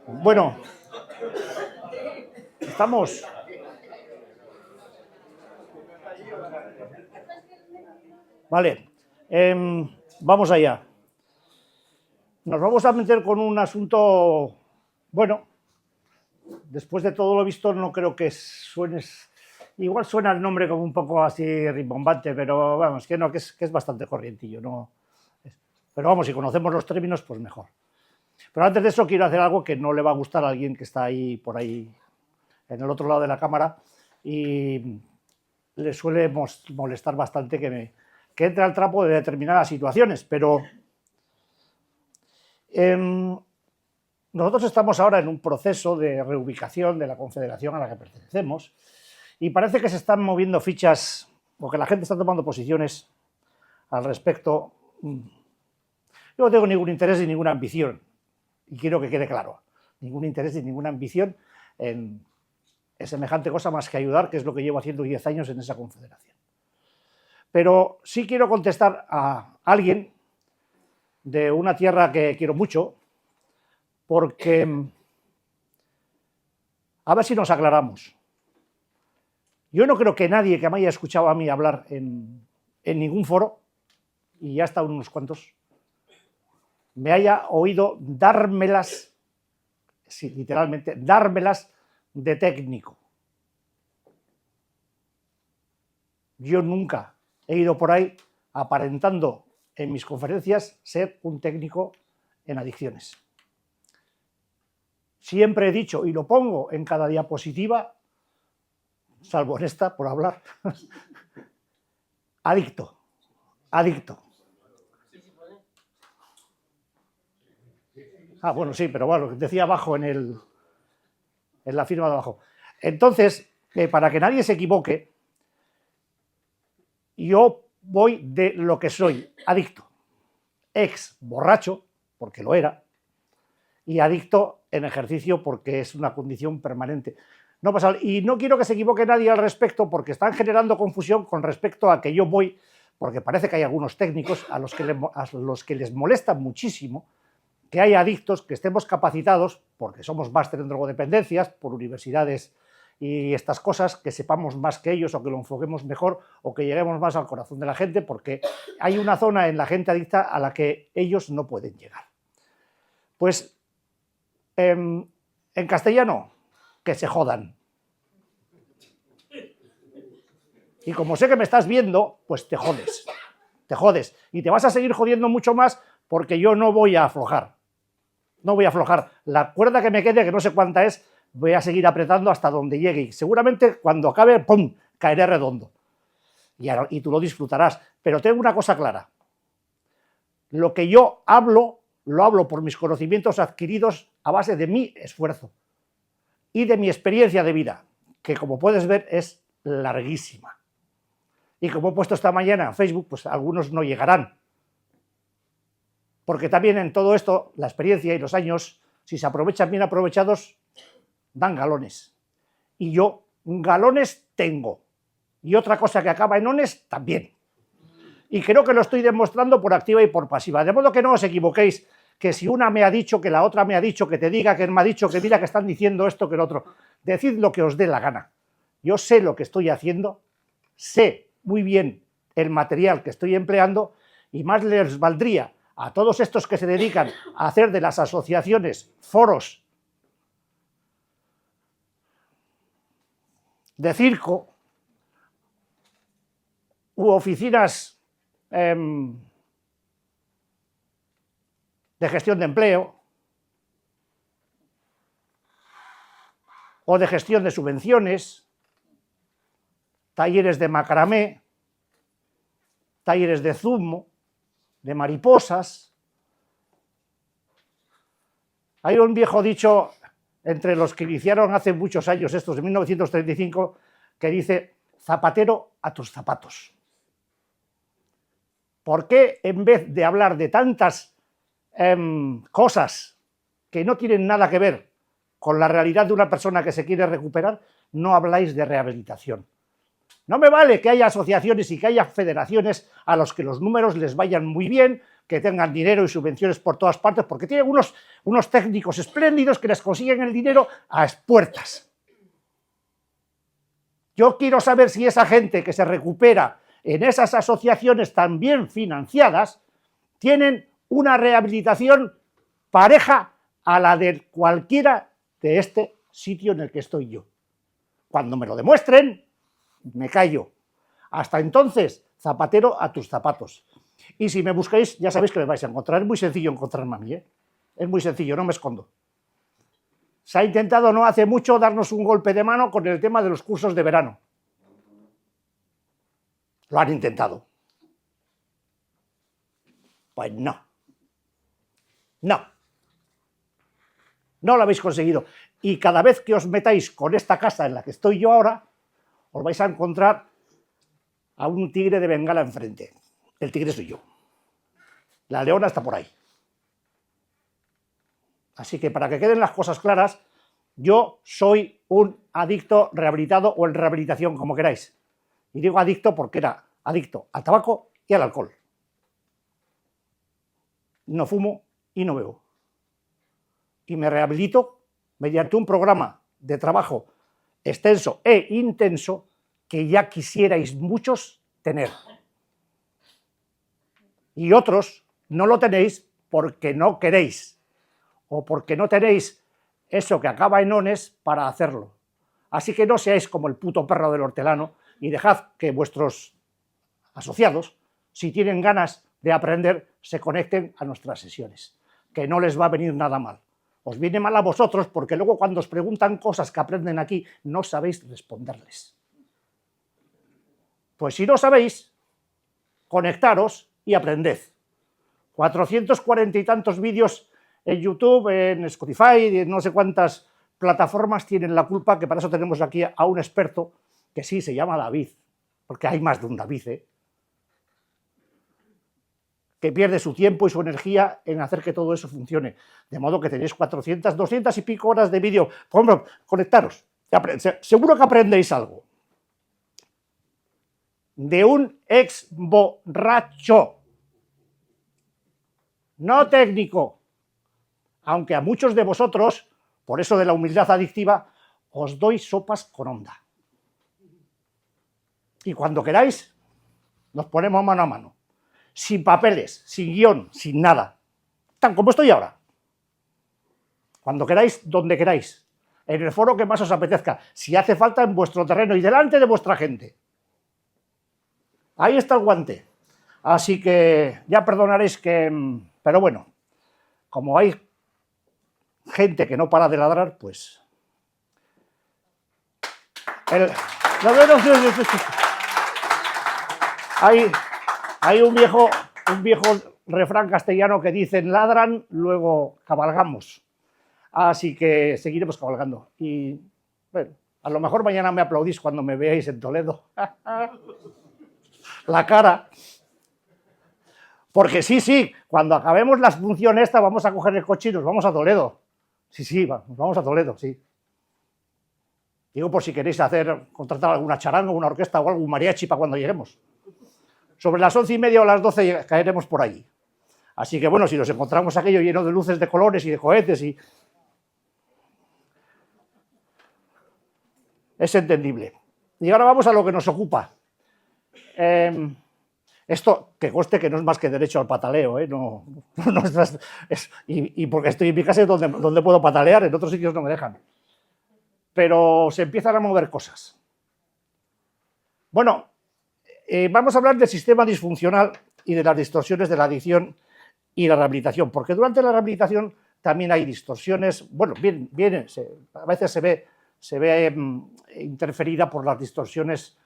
Bueno, estamos. Vale, vamos allá. Nos vamos a meter con un asunto, bueno, después de todo lo visto no creo que suenes, igual suena el nombre como un poco así rimbombante, pero vamos, que no, que es bastante corrientillo, ¿no? Pero vamos, si conocemos los términos, pues mejor. Pero antes de eso quiero hacer algo que no le va a gustar a alguien que está ahí, por ahí, en el otro lado de la cámara, y le suele molestar bastante que entre al trapo de determinadas situaciones, pero nosotros estamos ahora en un proceso de reubicación de la confederación a la que pertenecemos y parece que se están moviendo fichas o que la gente está tomando posiciones al respecto. Yo no tengo ningún interés ni ninguna ambición, y quiero que quede claro, ningún interés ni ninguna ambición en semejante cosa más que ayudar, que es lo que llevo haciendo 10 años en esa confederación. Pero sí quiero contestar a alguien de una tierra que quiero mucho, porque a ver si nos aclaramos. Yo no creo que nadie que me haya escuchado a mí hablar en ningún foro, y ya hasta unos cuantos, me haya oído dármelas, sí, literalmente, dármelas de técnico. Yo nunca he ido por ahí aparentando en mis conferencias ser un técnico en adicciones. Siempre he dicho, y lo pongo en cada diapositiva, salvo en esta, por hablar, adicto, adicto. Ah, bueno, sí, pero bueno, decía abajo en la firma de abajo. Entonces, para que nadie se equivoque, yo voy de lo que soy, adicto, ex borracho, porque lo era, y adicto en ejercicio porque es una condición permanente. No pasa, y no quiero que se equivoque nadie al respecto porque están generando confusión con respecto a que yo voy, porque parece que hay algunos técnicos a los que les molesta muchísimo que haya adictos, que estemos capacitados, porque somos máster en drogodependencias, por universidades y estas cosas, que sepamos más que ellos o que lo enfoquemos mejor o que lleguemos más al corazón de la gente, porque hay una zona en la gente adicta a la que ellos no pueden llegar. Pues en castellano, que se jodan. Y como sé que me estás viendo, pues te jodes. Te jodes. Y te vas a seguir jodiendo mucho más porque yo no voy a aflojar. No voy a aflojar. La cuerda que me quede, que no sé cuánta es, voy a seguir apretando hasta donde llegue. Y seguramente cuando acabe, ¡pum!, caeré redondo. Y tú lo disfrutarás. Pero tengo una cosa clara. Lo que yo hablo, lo hablo por mis conocimientos adquiridos a base de mi esfuerzo y de mi experiencia de vida, que como puedes ver es larguísima. Y como he puesto esta mañana en Facebook, pues algunos no llegarán. Porque también en todo esto, la experiencia y los años, si se aprovechan bien aprovechados, dan galones. Y yo galones tengo. Y otra cosa que acaba en ones también. Y creo que lo estoy demostrando por activa y por pasiva. De modo que no os equivoquéis, que si una me ha dicho, que la otra me ha dicho, que te diga, que me ha dicho, que mira que están diciendo esto, que el otro. Decid lo que os dé la gana. Yo sé lo que estoy haciendo, sé muy bien el material que estoy empleando y más les valdría a todos estos que se dedican a hacer de las asociaciones foros de circo u oficinas de gestión de empleo o de gestión de subvenciones, talleres de macramé, talleres de zumo, de mariposas. Hay un viejo dicho entre los que iniciaron hace muchos años, estos de 1935, que dice: zapatero a tus zapatos. ¿Por qué en vez de hablar de tantas cosas que no tienen nada que ver con la realidad de una persona que se quiere recuperar, no habláis de rehabilitación? No me vale que haya asociaciones y que haya federaciones a los que los números les vayan muy bien, que tengan dinero y subvenciones por todas partes, porque tienen unos técnicos espléndidos que les consiguen el dinero a expuertas. Yo quiero saber si esa gente que se recupera en esas asociaciones tan bien financiadas tienen una rehabilitación pareja a la de cualquiera de este sitio en el que estoy yo. Cuando me lo demuestren, me callo. Hasta entonces, zapatero a tus zapatos. Y si me buscáis, ya sabéis que me vais a encontrar. Es muy sencillo encontrarme a mí, ¿eh? Es muy sencillo, no me escondo. Se ha intentado no hace mucho darnos un golpe de mano con el tema de los cursos de verano. Lo han intentado. Pues no. No. No lo habéis conseguido. Y cada vez que os metáis con esta casa en la que estoy yo ahora, os vais a encontrar a un tigre de Bengala enfrente. El tigre soy yo. La leona está por ahí. Así que para que queden las cosas claras, yo soy un adicto rehabilitado o en rehabilitación, como queráis. Y digo adicto porque era adicto al tabaco y al alcohol. No fumo y no bebo. Y me rehabilito mediante un programa de trabajo extenso e intenso que ya quisierais muchos tener. Y otros no lo tenéis porque no queréis o porque no tenéis eso que acaba en ones para hacerlo. Así que no seáis como el puto perro del hortelano y dejad que vuestros asociados, si tienen ganas de aprender, se conecten a nuestras sesiones, que no les va a venir nada mal. Os viene mal a vosotros porque luego cuando os preguntan cosas que aprenden aquí no sabéis responderles. Pues si no sabéis, conectaros y aprended. 440 y tantos vídeos en YouTube, en Spotify, en no sé cuántas plataformas tienen la culpa, que para eso tenemos aquí a un experto que sí se llama David, porque hay más de un David, que pierde su tiempo y su energía en hacer que todo eso funcione. De modo que tenéis 400, 200 y pico horas de vídeo. Por ejemplo, conectaros. Seguro que aprendéis algo. De un ex borracho. No técnico. Aunque a muchos de vosotros, por eso de la humildad adictiva, os doy sopas con onda. Y cuando queráis, nos ponemos mano a mano. Sin papeles, sin guión, sin nada. Tan como estoy ahora. Cuando queráis, donde queráis. En el foro que más os apetezca. Si hace falta, en vuestro terreno y delante de vuestra gente. Ahí está el guante. Así que ya perdonaréis que... Pero bueno, como hay gente que no para de ladrar, pues... Hay un viejo refrán castellano que dice: ladran, luego cabalgamos. Así que seguiremos cabalgando. Y bueno, a lo mejor mañana me aplaudís cuando me veáis en Toledo. La cara. Porque sí, cuando acabemos la función esta vamos a coger el coche y nos vamos a Toledo. Sí, nos vamos a Toledo, sí. Digo por si queréis contratar alguna charanga, una orquesta o algún mariachi para cuando lleguemos. Sobre las 11:30 o las 12 caeremos por allí. Así que bueno, si nos encontramos aquello lleno de luces de colores y de cohetes y... Es entendible. Y ahora vamos a lo que nos ocupa. Esto, que conste que no es más que derecho al pataleo, y porque estoy en mi casa es donde puedo patalear, en otros sitios no me dejan. Pero se empiezan a mover cosas. Bueno, vamos a hablar del sistema disfuncional y de las distorsiones de la adicción y la rehabilitación, porque durante la rehabilitación también hay distorsiones, bueno, a veces se ve interferida por las distorsiones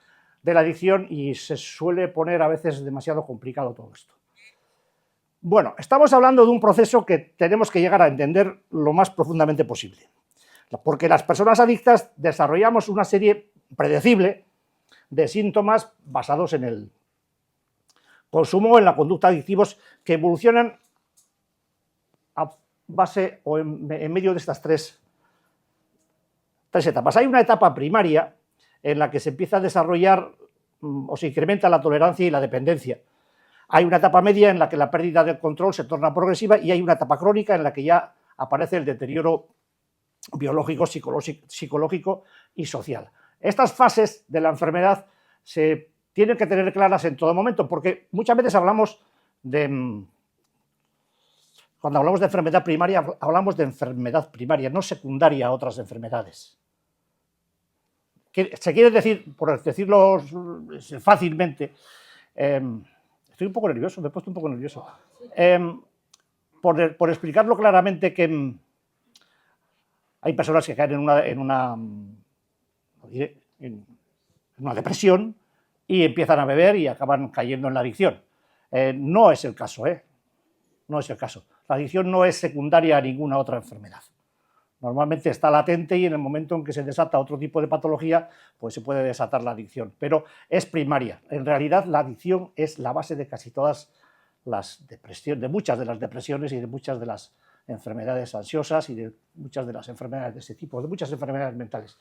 de la adicción y se suele poner a veces demasiado complicado todo esto. Bueno, estamos hablando de un proceso que tenemos que llegar a entender lo más profundamente posible, porque las personas adictas desarrollamos una serie predecible de síntomas basados en el consumo o en la conducta adictivos que evolucionan a base o en medio de estas tres etapas. Hay una etapa primaria en la que se empieza a desarrollar o se incrementa la tolerancia y la dependencia. Hay una etapa media en la que la pérdida del control se torna progresiva y hay una etapa crónica en la que ya aparece el deterioro biológico, psicológico y social. Estas fases de la enfermedad se tienen que tener claras en todo momento, porque muchas veces hablamos de, cuando hablamos de enfermedad primaria, hablamos de enfermedad primaria, no secundaria a otras enfermedades. Se quiere decir, por decirlo fácilmente, estoy un poco nervioso, me he puesto un poco nervioso, por explicarlo claramente, que hay personas que caen en una depresión y empiezan a beber y acaban cayendo en la adicción. No es el caso, no es el caso. La adicción no es secundaria a ninguna otra enfermedad. Normalmente está latente y en el momento en que se desata otro tipo de patología, pues se puede desatar la adicción, pero es primaria. En realidad, la adicción es la base de casi todas las depresiones, de muchas de las depresiones y de muchas de las enfermedades ansiosas y de muchas de las enfermedades de ese tipo, de muchas enfermedades mentales.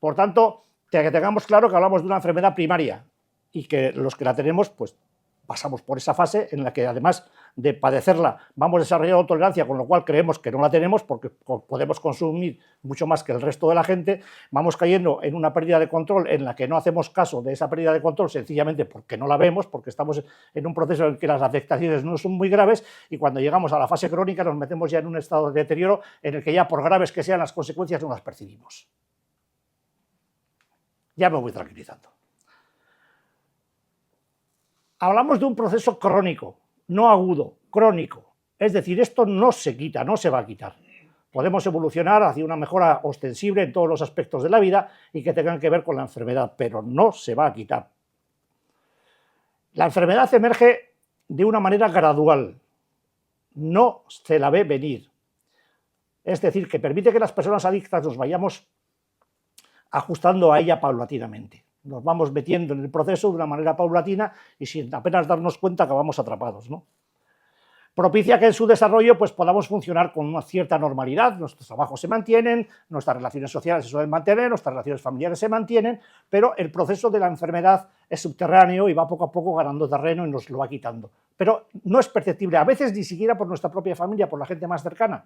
Por tanto, que tengamos claro que hablamos de una enfermedad primaria y que los que la tenemos, pues pasamos por esa fase en la que, además de padecerla, vamos desarrollando tolerancia, con lo cual creemos que no la tenemos porque podemos consumir mucho más que el resto de la gente, vamos cayendo en una pérdida de control en la que no hacemos caso de esa pérdida de control sencillamente porque no la vemos, porque estamos en un proceso en que las afectaciones no son muy graves y cuando llegamos a la fase crónica nos metemos ya en un estado de deterioro en el que ya, por graves que sean las consecuencias, no las percibimos. Ya me voy tranquilizando. Hablamos de un proceso crónico, no agudo, crónico. Es decir, esto no se quita, no se va a quitar. Podemos evolucionar hacia una mejora ostensible en todos los aspectos de la vida y que tengan que ver con la enfermedad, pero no se va a quitar. La enfermedad emerge de una manera gradual, no se la ve venir. Es decir, que permite que las personas adictas nos vayamos ajustando a ella paulatinamente. Nos vamos metiendo en el proceso de una manera paulatina y sin apenas darnos cuenta acabamos atrapados, ¿no? Propicia que en su desarrollo pues, podamos funcionar con una cierta normalidad, nuestros trabajos se mantienen, nuestras relaciones sociales se suelen mantener, nuestras relaciones familiares se mantienen, pero el proceso de la enfermedad es subterráneo y va poco a poco ganando terreno y nos lo va quitando. Pero no es perceptible, a veces ni siquiera por nuestra propia familia, por la gente más cercana.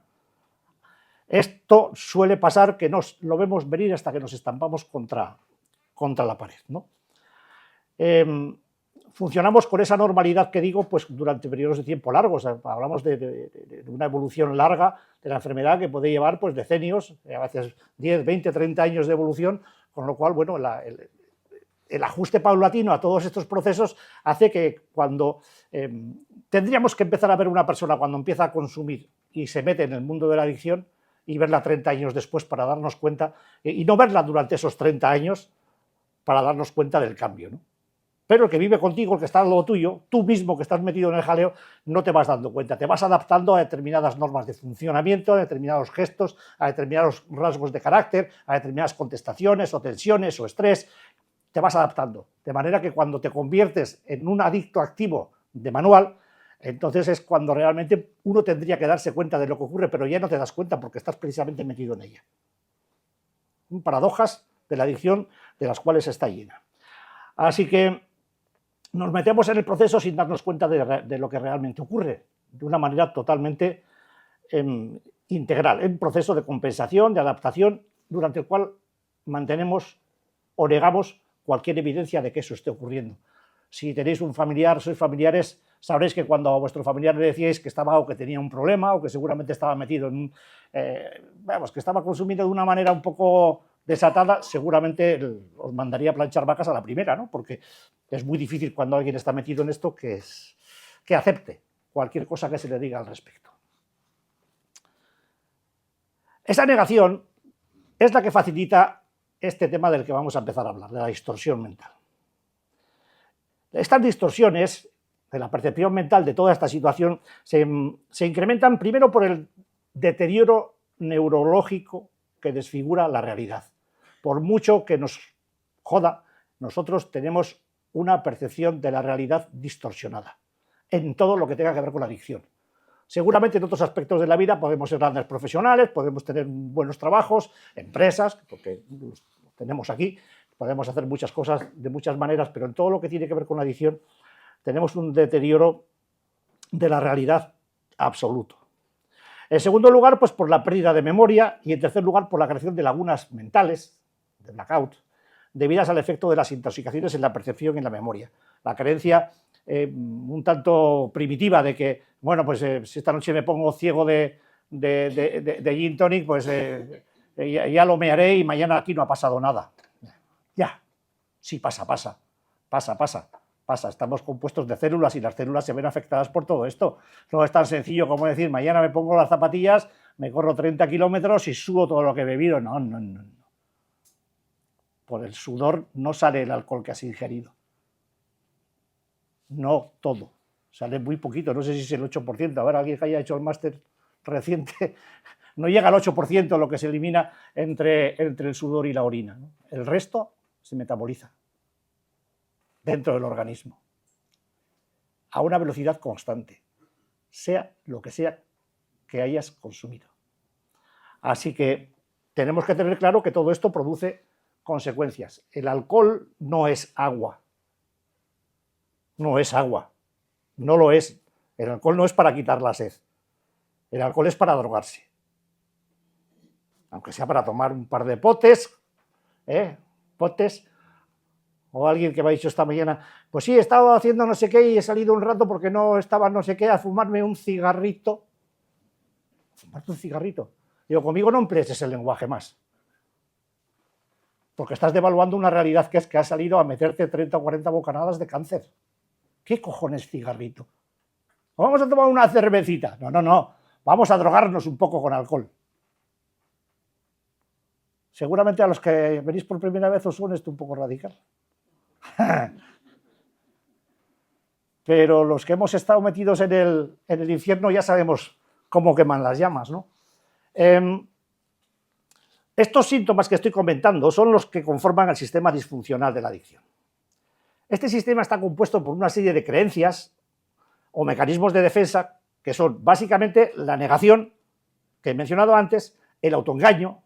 Esto suele pasar que lo vemos venir hasta que nos estampamos contra la pared, ¿no? Funcionamos con esa normalidad que digo pues durante periodos de tiempo largos. Hablamos de una evolución larga de la enfermedad que puede llevar pues decenios, a veces 10, 20, 30 años de evolución, con lo cual, bueno, el ajuste paulatino a todos estos procesos hace que cuando tendríamos que empezar a ver una persona cuando empieza a consumir y se mete en el mundo de la adicción y verla 30 años después para darnos cuenta, y no verla durante esos 30 años para darnos cuenta del cambio, ¿no? Pero el que vive contigo, el que está al lado tuyo, tú mismo que estás metido en el jaleo, no te vas dando cuenta, te vas adaptando a determinadas normas de funcionamiento, a determinados gestos, a determinados rasgos de carácter, a determinadas contestaciones o tensiones o estrés, te vas adaptando, de manera que cuando te conviertes en un adicto activo de manual, entonces es cuando realmente uno tendría que darse cuenta de lo que ocurre, pero ya no te das cuenta porque estás precisamente metido en ella. Paradojas de la adicción de las cuales está llena. Así que nos metemos en el proceso sin darnos cuenta de lo que realmente ocurre, de una manera totalmente integral, en un proceso de compensación, de adaptación, durante el cual mantenemos o negamos cualquier evidencia de que eso esté ocurriendo. Si tenéis un familiar, sois familiares, sabréis que cuando a vuestro familiar le decíais que estaba o que tenía un problema o que seguramente estaba metido en que estaba consumiendo de una manera un poco desatada, seguramente os mandaría a planchar vacas a la primera, ¿no? Porque es muy difícil cuando alguien está metido en esto que acepte cualquier cosa que se le diga al respecto. Esa negación es la que facilita este tema del que vamos a empezar a hablar, de la distorsión mental. Estas distorsiones de la percepción mental de toda esta situación se incrementan primero por el deterioro neurológico que desfigura la realidad. Por mucho que nos joda, nosotros tenemos una percepción de la realidad distorsionada en todo lo que tenga que ver con la adicción. Seguramente en otros aspectos de la vida podemos ser grandes profesionales, podemos tener buenos trabajos, empresas, porque los tenemos aquí, podemos hacer muchas cosas de muchas maneras, pero en todo lo que tiene que ver con la adicción tenemos un deterioro de la realidad absoluto. En segundo lugar, pues por la pérdida de memoria, y en tercer lugar, por la creación de lagunas mentales, de blackout, debidas al efecto de las intoxicaciones en la percepción y en la memoria. La creencia un tanto primitiva de que, bueno, pues si esta noche me pongo ciego de gin tonic, pues ya lo mearé y mañana aquí no ha pasado nada. Ya, sí pasa. Estamos compuestos de células y las células se ven afectadas por todo esto. No es tan sencillo como decir, mañana me pongo las zapatillas, me corro 30 kilómetros y subo todo lo que he bebido. No. Por el sudor no sale el alcohol que has ingerido. No todo. Sale muy poquito, no sé si es el 8%. A ver, alguien que haya hecho el máster reciente, no llega al 8% lo que se elimina entre el sudor y la orina, ¿no? El resto se metaboliza dentro del organismo a una velocidad constante, sea lo que sea que hayas consumido. Así que tenemos que tener claro que todo esto produce consecuencias. El alcohol no es agua. No es agua. No lo es. El alcohol no es para quitar la sed. El alcohol es para drogarse. Aunque sea para tomar un par de potes, o alguien que me ha dicho esta mañana, pues sí, he estado haciendo no sé qué y he salido un rato porque no estaba no sé qué a fumarme un cigarrito. ¿Fumarte un cigarrito? Digo, conmigo no emplees ese lenguaje más. Porque estás devaluando una realidad que es que has salido a meterte 30 o 40 bocanadas de cáncer. ¿Qué cojones cigarrito? Vamos a tomar una cervecita. No. Vamos a drogarnos un poco con alcohol. Seguramente a los que venís por primera vez os suena esto un poco radical. Pero los que hemos estado metidos en el infierno ya sabemos cómo queman las llamas, ¿no? Estos síntomas que estoy comentando son los que conforman el sistema disfuncional de la adicción. Este sistema está compuesto por una serie de creencias o mecanismos de defensa que son básicamente la negación, que he mencionado antes, el autoengaño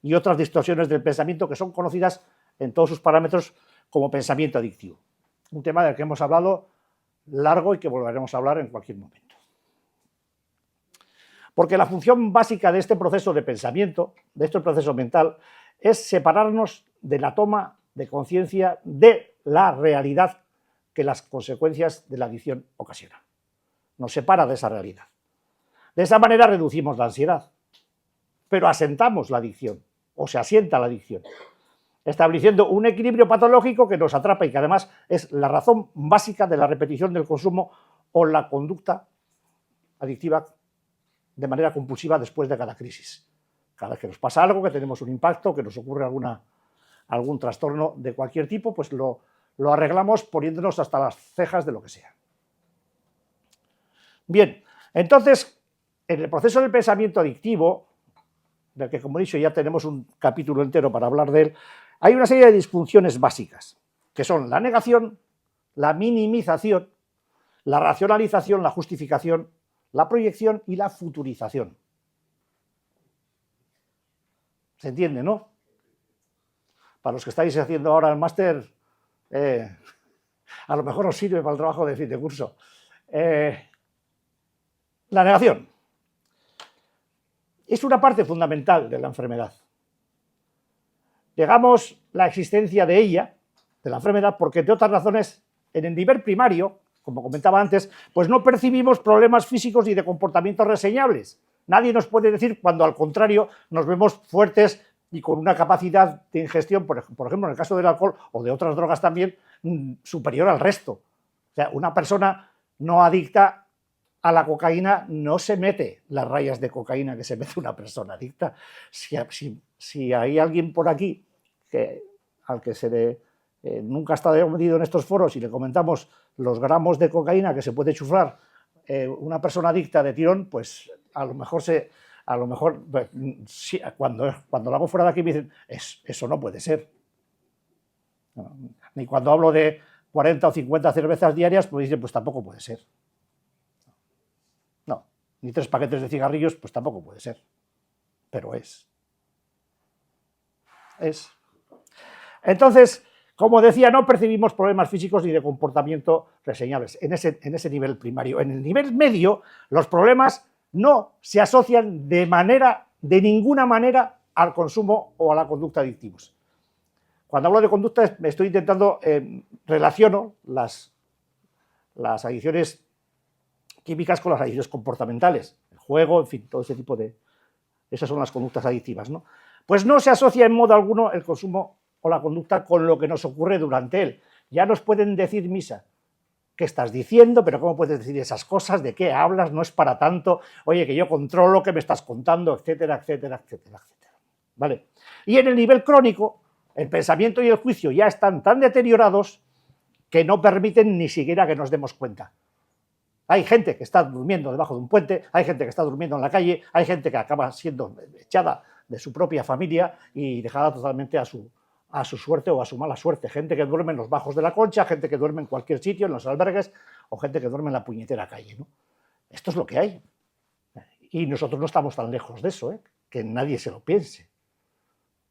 y otras distorsiones del pensamiento que son conocidas en todos sus parámetros como pensamiento adictivo. Un tema del que hemos hablado largo y que volveremos a hablar en cualquier momento. Porque la función básica de este proceso de pensamiento, de este proceso mental, es separarnos de la toma de conciencia de la realidad que las consecuencias de la adicción ocasionan. Nos separa de esa realidad. De esa manera reducimos la ansiedad, pero asentamos la adicción, o se asienta la adicción, estableciendo un equilibrio patológico que nos atrapa y que además es la razón básica de la repetición del consumo o la conducta adictiva de manera compulsiva después de cada crisis. Cada vez que nos pasa algo, que tenemos un impacto, que nos ocurre algún trastorno de cualquier tipo, pues lo arreglamos poniéndonos hasta las cejas de lo que sea. Bien, entonces, en el proceso del pensamiento adictivo, del que, como he dicho, ya tenemos un capítulo entero para hablar de él, hay una serie de disfunciones básicas, que son la negación, la minimización, la racionalización, la justificación, la proyección y la futurización. ¿Se entiende, no? Para los que estáis haciendo ahora el máster, a lo mejor os sirve para el trabajo de fin de curso. La negación es una parte fundamental de la enfermedad. Negamos la existencia de ella, de la enfermedad, porque entre otras razones, en el nivel primario, como comentaba antes, pues no percibimos problemas físicos y de comportamientos reseñables. Nadie nos puede decir cuando al contrario nos vemos fuertes y con una capacidad de ingestión, por ejemplo, en el caso del alcohol o de otras drogas también, superior al resto. O sea, una persona no adicta a la cocaína no se mete las rayas de cocaína que se mete una persona adicta. Si hay alguien por aquí al que nunca ha estado metido en estos foros y le comentamos los gramos de cocaína que se puede chuflar una persona adicta de tirón, pues a lo mejor sí, cuando lo hago fuera de aquí me dicen, eso no puede ser. No, ni cuando hablo de 40 o 50 cervezas diarias, pues dicen, pues tampoco puede ser. No, ni 3 paquetes de cigarrillos, pues tampoco puede ser. Pero es. Entonces, Como decía, no percibimos problemas físicos ni de comportamiento reseñables en ese nivel primario. En el nivel medio, los problemas no se asocian de ninguna manera al consumo o a la conducta adictivos. Cuando hablo de conducta, me estoy intentando relaciono las adicciones químicas con las adicciones comportamentales, el juego, en fin, todo ese tipo de... Esas son las conductas adictivas, ¿no? Pues no se asocia en modo alguno el consumo o la conducta con lo que nos ocurre durante él. Ya nos pueden decir misa, ¿qué estás diciendo? ¿Pero cómo puedes decir esas cosas? ¿De qué hablas? No es para tanto. Oye, que yo controlo, ¿qué me estás contando? Etcétera, etcétera, etcétera, etcétera. ¿Vale? Y en el nivel crónico, el pensamiento y el juicio ya están tan deteriorados que no permiten ni siquiera que nos demos cuenta. Hay gente que está durmiendo debajo de un puente, hay gente que está durmiendo en la calle, hay gente que acaba siendo echada de su propia familia y dejada totalmente a su suerte o a su mala suerte. Gente que duerme en los bajos de la Concha, gente que duerme en cualquier sitio, en los albergues, o gente que duerme en la puñetera calle, ¿no? Esto es lo que hay. Y nosotros no estamos tan lejos de eso, que nadie se lo piense.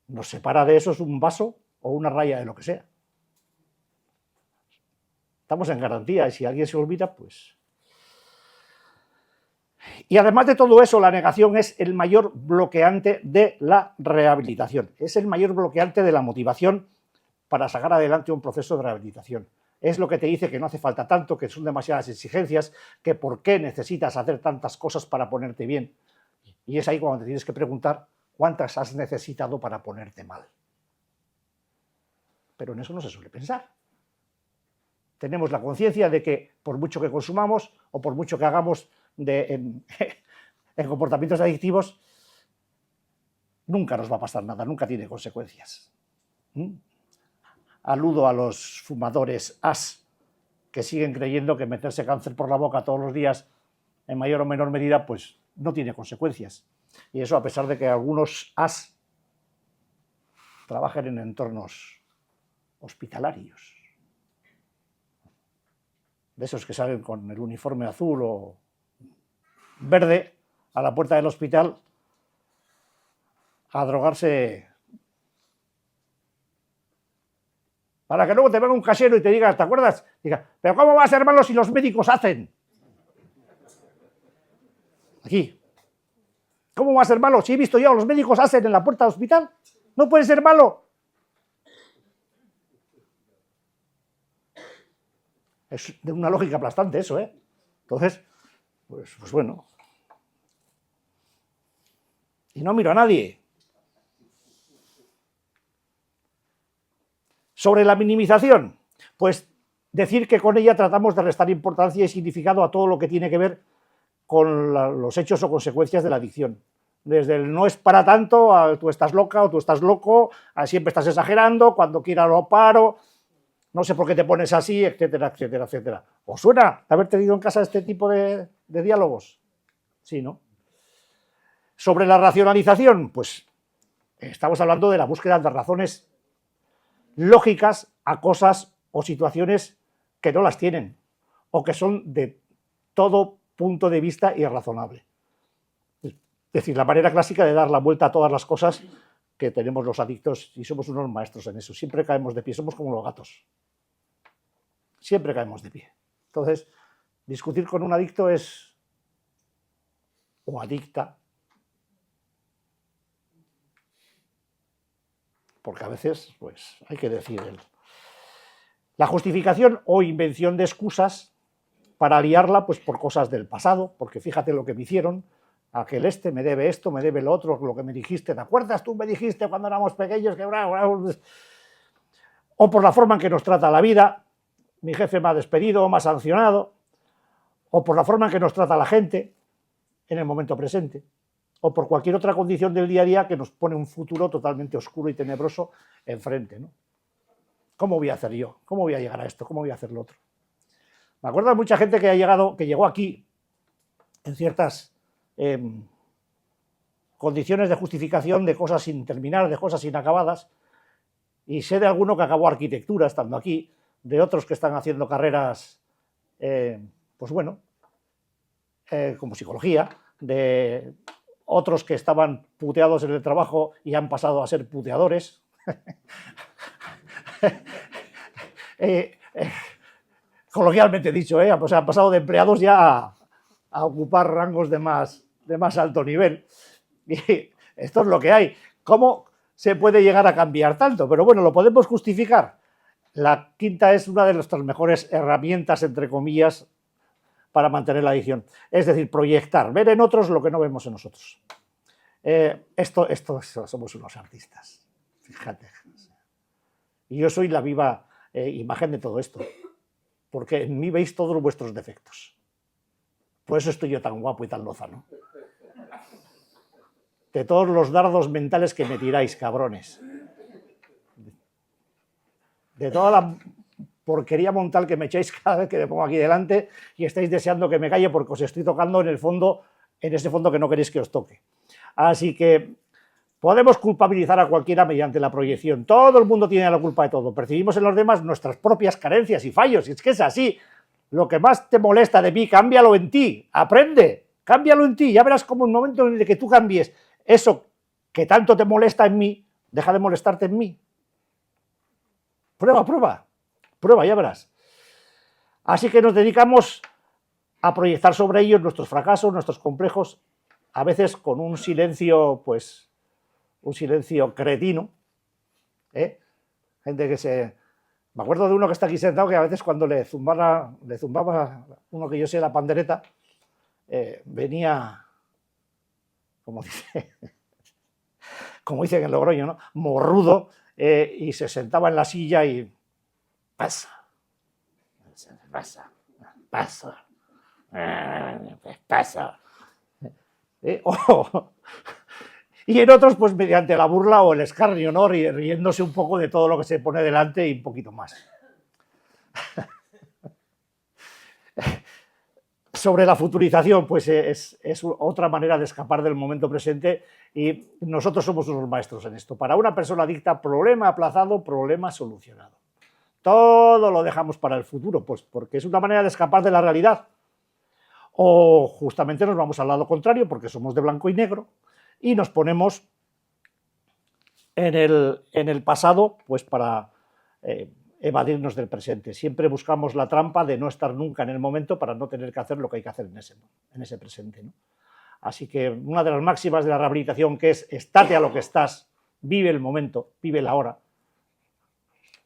Nos separa de eso es un vaso o una raya de lo que sea. Estamos en garantía y si alguien se olvida, pues... Y además de todo eso, la negación es el mayor bloqueante de la rehabilitación, es el mayor bloqueante de la motivación para sacar adelante un proceso de rehabilitación. Es lo que te dice que no hace falta tanto, que son demasiadas exigencias, que por qué necesitas hacer tantas cosas para ponerte bien. Y es ahí cuando te tienes que preguntar cuántas has necesitado para ponerte mal. Pero en eso no se suele pensar. Tenemos la conciencia de que por mucho que consumamos o por mucho que hagamos en comportamientos adictivos, nunca nos va a pasar nada, nunca tiene consecuencias. Aludo a los fumadores que siguen creyendo que meterse cáncer por la boca todos los días, en mayor o menor medida, pues no tiene consecuencias. Y eso a pesar de que algunos trabajen en entornos hospitalarios. De esos que salen con el uniforme azul o verde a la puerta del hospital a drogarse para que luego te venga un casero y te diga, ¿te acuerdas? Diga, pero ¿cómo va a ser malo si los médicos hacen? Aquí. ¿Cómo va a ser malo? Si he visto yo, los médicos hacen en la puerta del hospital. No puede ser malo. Es de una lógica aplastante eso, ¿eh? Entonces, pues bueno. Y no miro a nadie. Sobre la minimización, pues decir que con ella tratamos de restar importancia y significado a todo lo que tiene que ver con los hechos o consecuencias de la adicción. Desde el no es para tanto, a tú estás loca o tú estás loco, a siempre estás exagerando, cuando quiera lo paro, no sé por qué te pones así, etcétera, etcétera, etcétera. ¿Os suena haber tenido en casa este tipo de diálogos? Sí, ¿no? Sobre la racionalización, pues estamos hablando de la búsqueda de razones lógicas a cosas o situaciones que no las tienen o que son de todo punto de vista irrazonable. Es decir, la manera clásica de dar la vuelta a todas las cosas que tenemos los adictos y somos unos maestros en eso. Siempre caemos de pie, somos como los gatos. Siempre caemos de pie. Entonces, discutir con un adicto es, o adicta, porque a veces, pues, hay que decir la justificación o invención de excusas para liarla, pues, por cosas del pasado, porque fíjate lo que me hicieron, aquel me debe esto, me debe lo otro, lo que me dijiste, ¿te acuerdas? Tú me dijiste cuando éramos pequeños que... O por la forma en que nos trata la vida, mi jefe me ha despedido, me ha sancionado, o por la forma en que nos trata la gente en el momento presente, o por cualquier otra condición del día a día que nos pone un futuro totalmente oscuro y tenebroso enfrente, ¿no? ¿Cómo voy a hacer yo? ¿Cómo voy a llegar a esto? ¿Cómo voy a hacer lo otro? Me acuerdo de mucha gente que llegó aquí en ciertas condiciones de justificación de cosas sin terminar, de cosas inacabadas, y sé de alguno que acabó arquitectura estando aquí, de otros que están haciendo carreras, pues bueno, como psicología, de otros que estaban puteados en el trabajo y han pasado a ser puteadores. eh, eh, coloquialmente dicho, pues han pasado de empleados ya a ocupar rangos de más alto nivel. Y esto es lo que hay. ¿Cómo se puede llegar a cambiar tanto? Pero bueno, lo podemos justificar. La quinta es una de nuestras mejores herramientas, entre comillas, para mantener la adicción. Es decir, proyectar, ver en otros lo que no vemos en nosotros. Esto somos unos artistas, fíjate. Y yo soy la viva imagen de todo esto, porque en mí veis todos vuestros defectos. Por eso estoy yo tan guapo y tan lozano. De todos los dardos mentales que me tiráis, cabrones. De toda la porquería mental que me echáis cada vez que me pongo aquí delante y estáis deseando que me calle porque os estoy tocando en el fondo, en ese fondo que no queréis que os toque. Así que podemos culpabilizar a cualquiera mediante la proyección. Todo el mundo tiene la culpa de todo. Percibimos en los demás nuestras propias carencias y fallos. Y es que es así. Lo que más te molesta de mí, cámbialo en ti. Aprende, cámbialo en ti. Ya verás cómo en el momento en el que tú cambies eso que tanto te molesta en mí, deja de molestarte en mí. Prueba, ya verás. Así que nos dedicamos a proyectar sobre ellos nuestros fracasos, nuestros complejos, a veces con un silencio, pues, un silencio cretino. Gente que se... Me acuerdo de uno que está aquí sentado que a veces cuando le zumbaba uno que yo sé la pandereta, venía, como dicen en Logroño, ¿no? Morrudo, y se sentaba en la silla y pasa. Y en otros, pues mediante la burla o el escarnio, ¿no? Riéndose un poco de todo lo que se pone delante y un poquito más. Sobre la futurización, pues es otra manera de escapar del momento presente y nosotros somos unos maestros en esto. Para una persona adicta, problema aplazado, problema solucionado. Todo lo dejamos para el futuro, pues porque es una manera de escapar de la realidad. O justamente nos vamos al lado contrario, porque somos de blanco y negro, y nos ponemos en el pasado, pues para evadirnos del presente. Siempre buscamos la trampa de no estar nunca en el momento para no tener que hacer lo que hay que hacer en ese presente, ¿no? Así que una de las máximas de la rehabilitación, que es estate a lo que estás, vive el momento, vive la hora.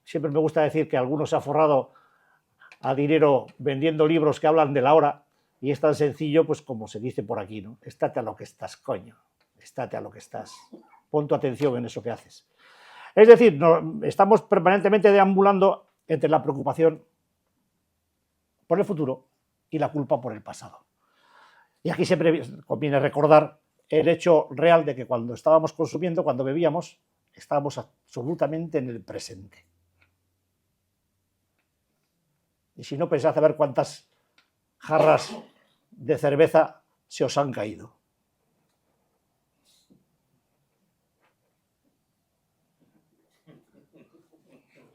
Siempre me gusta decir que alguno se ha forrado a dinero vendiendo libros que hablan de la hora, y es tan sencillo, pues como se dice por aquí, ¿no? Estate a lo que estás, coño. Estate a lo que estás. Pon tu atención en eso que haces. Es decir, estamos permanentemente deambulando entre la preocupación por el futuro y la culpa por el pasado. Y aquí siempre conviene recordar el hecho real de que cuando estábamos consumiendo, cuando bebíamos, estábamos absolutamente en el presente. Y si no, pensad a ver cuántas jarras de cerveza se os han caído.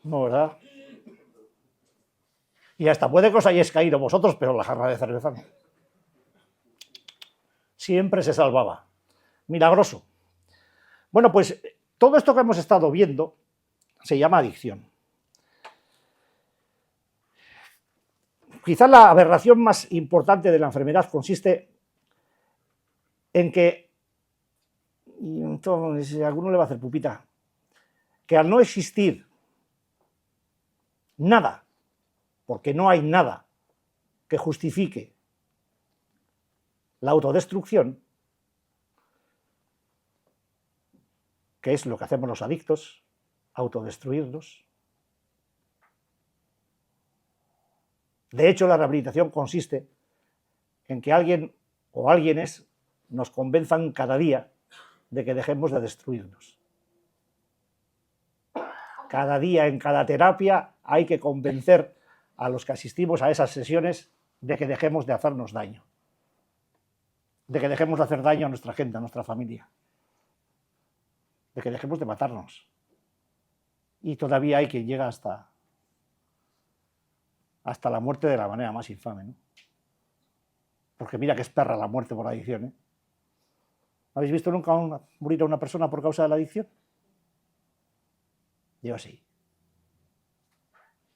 No, ¿verdad? Y hasta puede que os hayáis caído vosotros, pero la jarra de cerveza no. Siempre se salvaba. Milagroso. Bueno, pues todo esto que hemos estado viendo se llama adicción. Quizás la aberración más importante de la enfermedad consiste en que, y entonces a alguno le va a hacer pupita, que al no existir nada, porque no hay nada que justifique la autodestrucción, que es lo que hacemos los adictos, autodestruirnos. De hecho, la rehabilitación consiste en que alguien o alguienes nos convenzan cada día de que dejemos de destruirnos. Cada día, en cada terapia, hay que convencer a los que asistimos a esas sesiones de que dejemos de hacernos daño, de que dejemos de hacer daño a nuestra gente, a nuestra familia, de que dejemos de matarnos. Y todavía hay quien llega hasta la muerte de la manera más infame, ¿no? Porque mira que es perra la muerte por adicción, ¿eh? ¿Habéis visto nunca morir a una persona por causa de la adicción? Yo sí.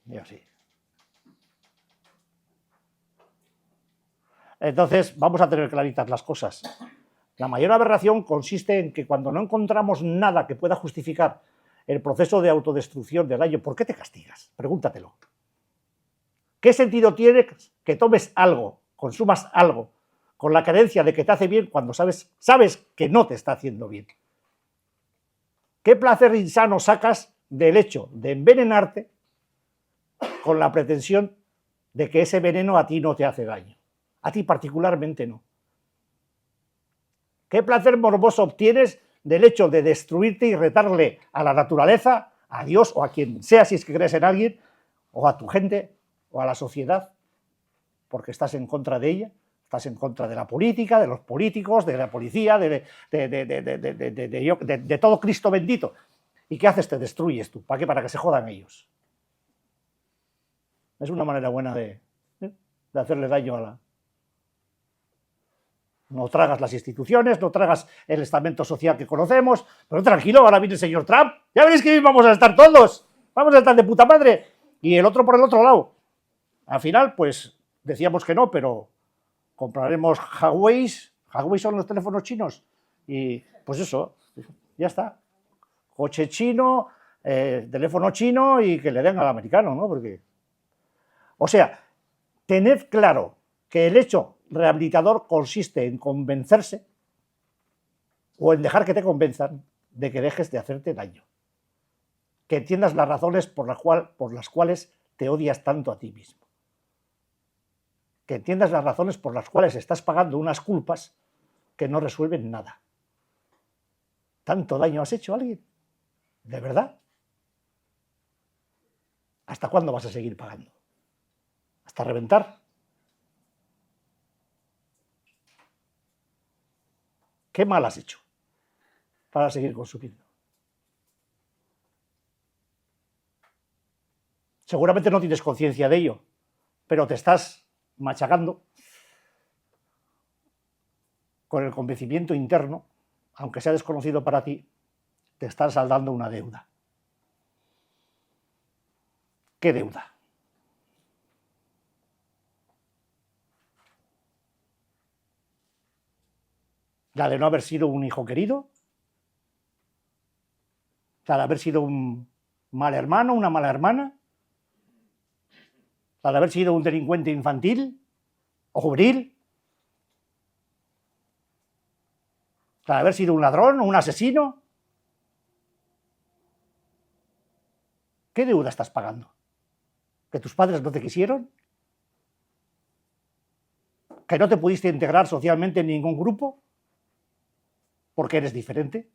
Yo sí. Entonces, vamos a tener claritas las cosas. La mayor aberración consiste en que cuando no encontramos nada que pueda justificar el proceso de autodestrucción del daño, ¿por qué te castigas? Pregúntatelo. ¿Qué sentido tiene que tomes algo, consumas algo, con la creencia de que te hace bien cuando sabes que no te está haciendo bien? ¿Qué placer insano sacas del hecho de envenenarte con la pretensión de que ese veneno a ti no te hace daño? A ti particularmente no. ¿Qué placer morboso obtienes del hecho de destruirte y retarle a la naturaleza, a Dios o a quien sea, si es que crees en alguien, o a tu gente, o a la sociedad, porque estás en contra de ella? Estás en contra de la política, de los políticos, de la policía, de todo Cristo bendito. ¿Y qué haces? Te destruyes tú. ¿Para qué? Para que se jodan ellos. Es una manera buena de hacerle daño a la... No tragas las instituciones, no tragas el estamento social que conocemos, pero tranquilo, ahora viene el señor Trump, ya veréis que vamos a estar todos, vamos a estar de puta madre, y el otro por el otro lado. Al final, pues, decíamos que no, pero compraremos Huawei son los teléfonos chinos, y pues eso, ya está. Coche chino, teléfono chino y que le den al americano, ¿no? Porque... O sea, tened claro que el hecho rehabilitador consiste en convencerse o en dejar que te convenzan de que dejes de hacerte daño. Que entiendas las razones por las cuales te odias tanto a ti mismo. Que entiendas las razones por las cuales estás pagando unas culpas que no resuelven nada. ¿Tanto daño has hecho a alguien? ¿De verdad? ¿Hasta cuándo vas a seguir pagando? ¿Hasta reventar? ¿Qué mal has hecho para seguir consumiendo? Seguramente no tienes conciencia de ello, pero te estás machacando con el convencimiento interno, aunque sea desconocido para ti, te estás saldando una deuda. ¿Qué deuda? ¿La de no haber sido un hijo querido? ¿La de haber sido un mal hermano, una mala hermana? ¿La de haber sido un delincuente infantil o juvenil? ¿La de haber sido un ladrón o un asesino? ¿Qué deuda estás pagando? ¿Que tus padres no te quisieron? ¿Que no te pudiste integrar socialmente en ningún grupo? Porque eres diferente,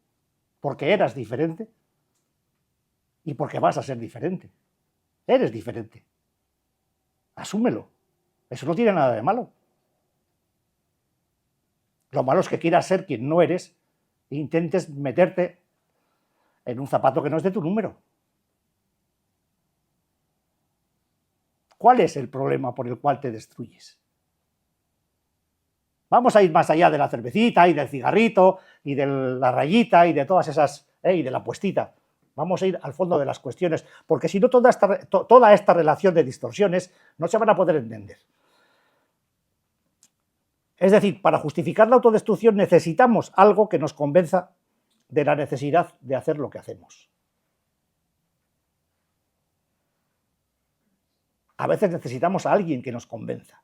porque eras diferente y porque vas a ser diferente. Eres diferente. Asúmelo. Eso no tiene nada de malo. Lo malo es que quieras ser quien no eres e intentes meterte en un zapato que no es de tu número. ¿Cuál es el problema por el cual te destruyes? Vamos a ir más allá de la cervecita y del cigarrito y de la rayita y de todas esas, y de la puestita. Vamos a ir al fondo de las cuestiones, porque si no toda esta relación de distorsiones no se van a poder entender. Es decir, para justificar la autodestrucción necesitamos algo que nos convenza de la necesidad de hacer lo que hacemos. A veces necesitamos a alguien que nos convenza,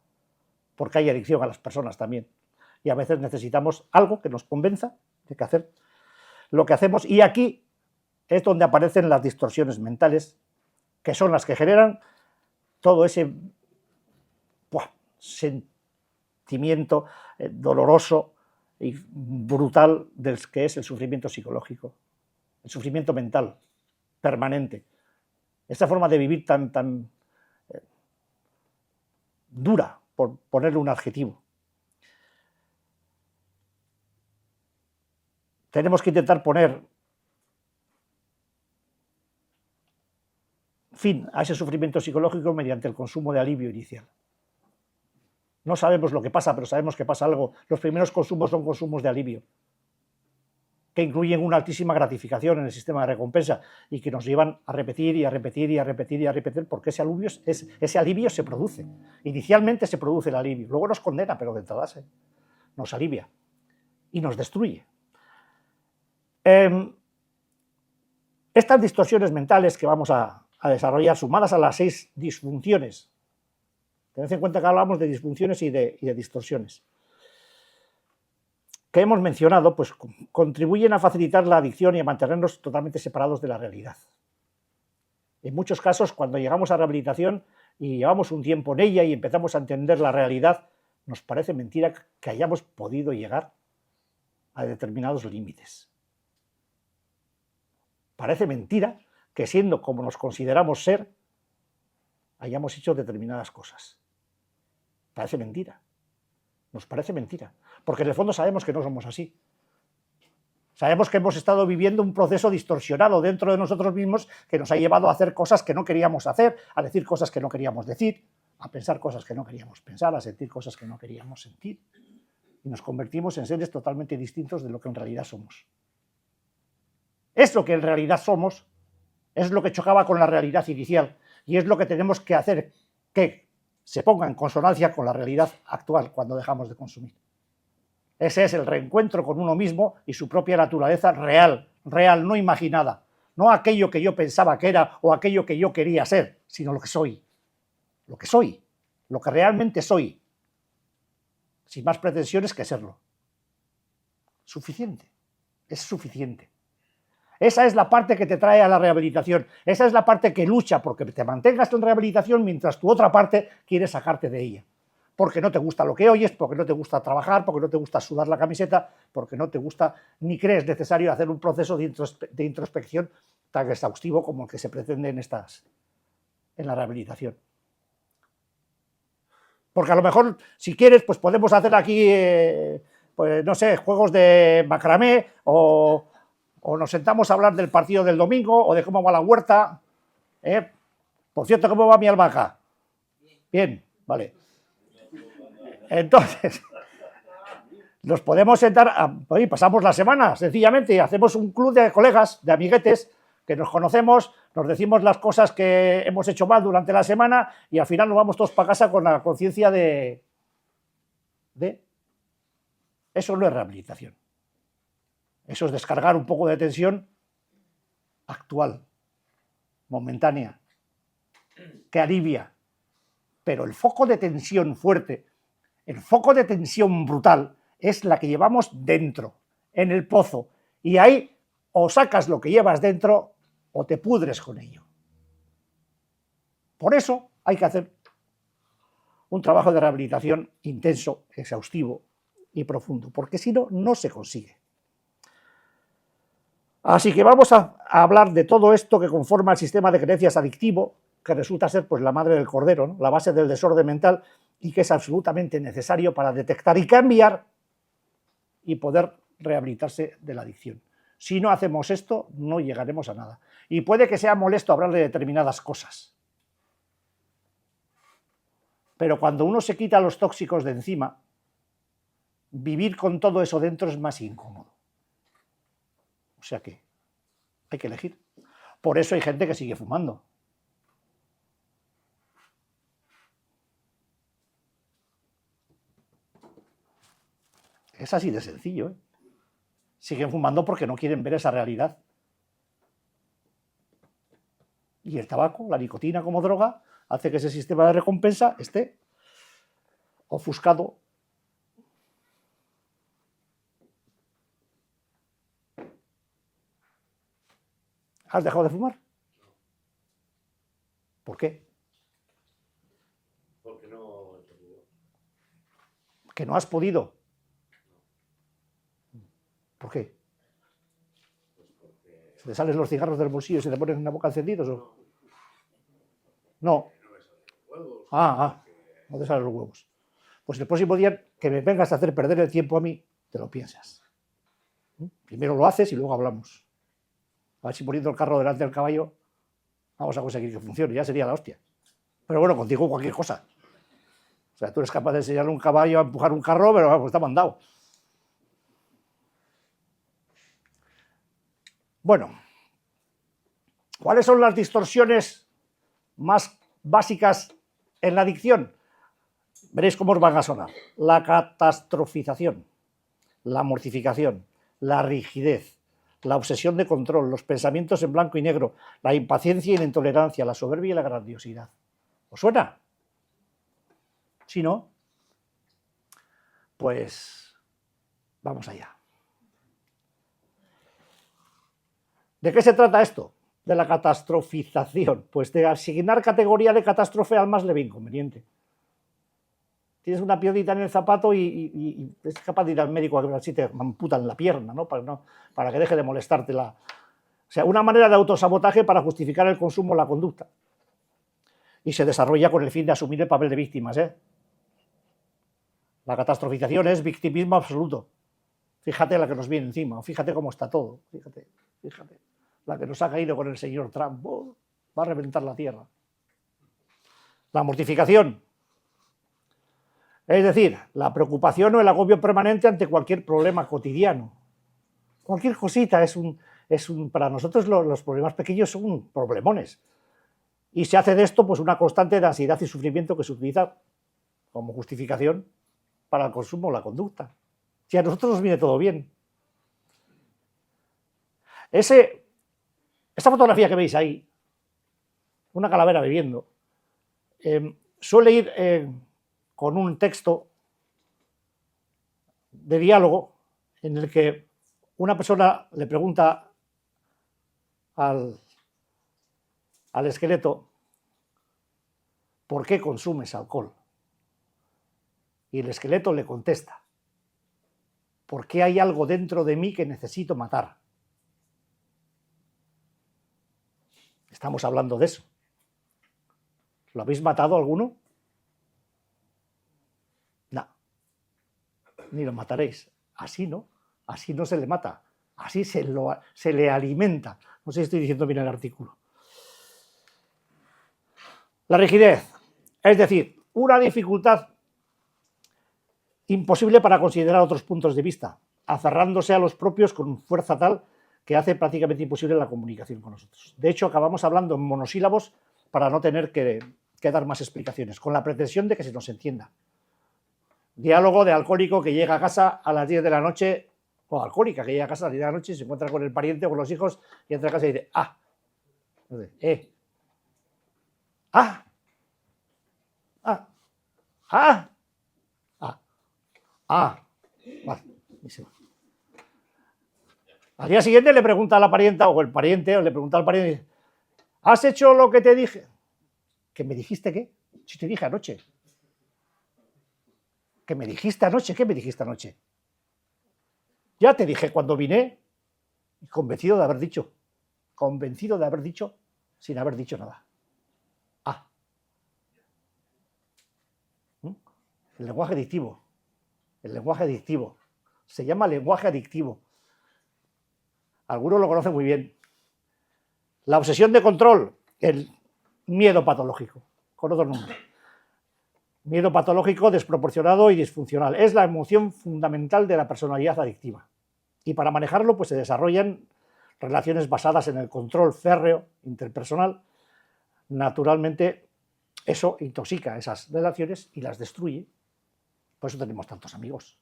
porque hay adicción a las personas también. Y a veces necesitamos algo que nos convenza de que hacer lo que hacemos. Y aquí es donde aparecen las distorsiones mentales, que son las que generan todo ese sentimiento doloroso y brutal del que es el sufrimiento psicológico, el sufrimiento mental permanente. Esa forma de vivir tan dura, por ponerle un adjetivo. Tenemos que intentar poner fin a ese sufrimiento psicológico mediante el consumo de alivio inicial. No sabemos lo que pasa, pero sabemos que pasa algo. Los primeros consumos son consumos de alivio. que incluyen una altísima gratificación en el sistema de recompensa y que nos llevan a repetir y a repetir y a repetir y a repetir, porque ese alivio se produce. Inicialmente se produce el alivio, luego nos condena, pero de entrada nos alivia y nos destruye. Estas distorsiones mentales que vamos a desarrollar, sumadas a las 6 disfunciones, tened en cuenta que hablamos de disfunciones y de distorsiones, que hemos mencionado, pues contribuyen a facilitar la adicción y a mantenernos totalmente separados de la realidad. En muchos casos, cuando llegamos a rehabilitación y llevamos un tiempo en ella y empezamos a entender la realidad, nos parece mentira que hayamos podido llegar a determinados límites. Parece mentira que, siendo como nos consideramos ser, hayamos hecho determinadas cosas. Parece mentira. Nos parece mentira, porque en el fondo sabemos que no somos así. Sabemos que hemos estado viviendo un proceso distorsionado dentro de nosotros mismos que nos ha llevado a hacer cosas que no queríamos hacer, a decir cosas que no queríamos decir, a pensar cosas que no queríamos pensar, a sentir cosas que no queríamos sentir. Y nos convertimos en seres totalmente distintos de lo que en realidad somos. Es lo que en realidad somos, es lo que chocaba con la realidad inicial y es lo que tenemos que hacer que se ponga en consonancia con la realidad actual cuando dejamos de consumir. Ese es el reencuentro con uno mismo y su propia naturaleza real, no imaginada, no aquello que yo pensaba que era o aquello que yo quería ser, sino lo que soy, lo que realmente soy, sin más pretensiones que serlo. Suficiente, es suficiente. Esa es la parte que te trae a la rehabilitación, esa es la parte que lucha porque te mantengas en rehabilitación mientras tu otra parte quiere sacarte de ella. Porque no te gusta lo que oyes, porque no te gusta trabajar, porque no te gusta sudar la camiseta, porque no te gusta ni crees necesario hacer un proceso de introspección tan exhaustivo como el que se pretende en la rehabilitación. Porque a lo mejor, si quieres, pues podemos hacer aquí, pues no sé, juegos de macramé o nos sentamos a hablar del partido del domingo o de cómo va la huerta. Por cierto, ¿cómo va mi albahaca? Bien, vale. Entonces, nos podemos sentar, y pasamos la semana, sencillamente, y hacemos un club de colegas, de amiguetes, que nos conocemos, nos decimos las cosas que hemos hecho mal durante la semana y al final nos vamos todos para casa con la conciencia de... Eso no es rehabilitación. Eso es descargar un poco de tensión actual, momentánea, que alivia. Pero el foco de tensión fuerte, el foco de tensión brutal, es la que llevamos dentro, en el pozo. Y ahí o sacas lo que llevas dentro o te pudres con ello. Por eso hay que hacer un trabajo de rehabilitación intenso, exhaustivo y profundo, porque si no, no se consigue. Así que vamos a hablar de todo esto que conforma el sistema de creencias adictivo, que resulta ser pues la madre del cordero, ¿no? La base del desorden mental y que es absolutamente necesario para detectar y cambiar y poder rehabilitarse de la adicción. Si no hacemos esto, no llegaremos a nada. Y puede que sea molesto hablar de determinadas cosas. Pero cuando uno se quita los tóxicos de encima, vivir con todo eso dentro es más incómodo. O sea que hay que elegir. Por eso hay gente que sigue fumando. Es así de sencillo, ¿eh? Siguen fumando porque no quieren ver esa realidad. Y el tabaco, la nicotina como droga, hace que ese sistema de recompensa esté ofuscado. ¿Has dejado de fumar? ¿Por qué? Porque no he podido. ¿Que no has podido? ¿Por qué? Pues porque... ¿Se te salen los cigarros del bolsillo y se te ponen en la boca encendidos? ¿O? No. No me salen los huevos. No te salen los huevos. Pues el próximo día que me vengas a hacer perder el tiempo a mí, te lo piensas. Primero lo haces y luego hablamos. A ver si poniendo el carro delante del caballo vamos a conseguir que funcione, ya sería la hostia. Pero bueno, contigo cualquier cosa. O sea, tú eres capaz de enseñarle a un caballo a empujar un carro, pero vamos, está mandado. Bueno, ¿cuáles son las distorsiones más básicas en la adicción? Veréis cómo os van a sonar. La catastrofización, la mortificación, la rigidez, la obsesión de control, los pensamientos en blanco y negro, la impaciencia y la intolerancia, la soberbia y la grandiosidad. ¿Os suena? Si no, pues vamos allá. ¿De qué se trata esto? De la catastrofización. Pues de asignar categoría de catástrofe al más leve inconveniente. Tienes una piedrita en el zapato y es capaz de ir al médico a ver si te amputan la pierna, ¿no? Para que deje de molestarte o sea, una manera de autosabotaje para justificar el consumo o la conducta. Y se desarrolla con el fin de asumir el papel de víctimas, ¿eh? La catastrofización es victimismo absoluto. Fíjate la que nos viene encima, fíjate cómo está todo, fíjate. La que nos ha caído con el señor Trump, va a reventar la tierra. La mortificación, es decir, la preocupación o el agobio permanente ante cualquier problema cotidiano. Cualquier cosita para nosotros los problemas pequeños son problemones. Y se hace de esto pues una constante de ansiedad y sufrimiento que se utiliza como justificación para el consumo o la conducta. Si a nosotros nos viene todo bien. Esta fotografía que veis ahí, una calavera bebiendo, suele ir con un texto de diálogo en el que una persona le pregunta al esqueleto ¿por qué consumes alcohol? Y el esqueleto le contesta porque hay algo dentro de mí que necesito matar. Estamos hablando de eso. ¿Lo habéis matado alguno? No. Ni lo mataréis. Así no. Así no se le mata. Así se le alimenta. No sé si estoy diciendo bien el artículo. La rigidez. Es decir, una dificultad imposible para considerar otros puntos de vista, aferrándose a los propios con fuerza tal que hace prácticamente imposible la comunicación con nosotros. De hecho, acabamos hablando en monosílabos para no tener que dar más explicaciones, con la pretensión de que se nos entienda. Diálogo de alcohólico que llega a casa a las 10 de la noche, o alcohólica que llega a casa a las 10 de la noche y se encuentra con el pariente o con los hijos y entra a casa y dice, vale, y se va. Al día siguiente le pregunta a la parienta o el pariente, o le pregunta al pariente, ¿has hecho lo que te dije? ¿Que me dijiste qué? Si te dije anoche. ¿Que me dijiste anoche? ¿Qué me dijiste anoche? Ya te dije cuando vine, convencido de haber dicho sin haber dicho nada. El lenguaje adictivo. El lenguaje adictivo. Se llama lenguaje adictivo. Algunos lo conocen muy bien. La obsesión de control, el miedo patológico, con otro nombre. Miedo patológico desproporcionado y disfuncional. Es la emoción fundamental de la personalidad adictiva. Y para manejarlo, pues se desarrollan relaciones basadas en el control férreo interpersonal. Naturalmente, eso intoxica esas relaciones y las destruye. Por eso tenemos tantos amigos.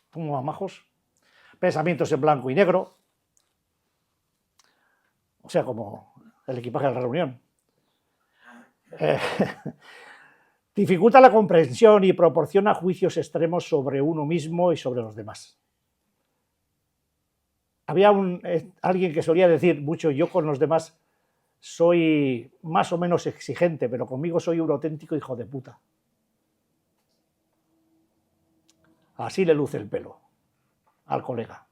Como amajos. Pensamientos en blanco y negro. O sea, como el equipaje de la reunión. Dificulta la comprensión y proporciona juicios extremos sobre uno mismo y sobre los demás. Había alguien que solía decir mucho, yo con los demás soy más o menos exigente, pero conmigo soy un auténtico hijo de puta. Así le luce el pelo al colega.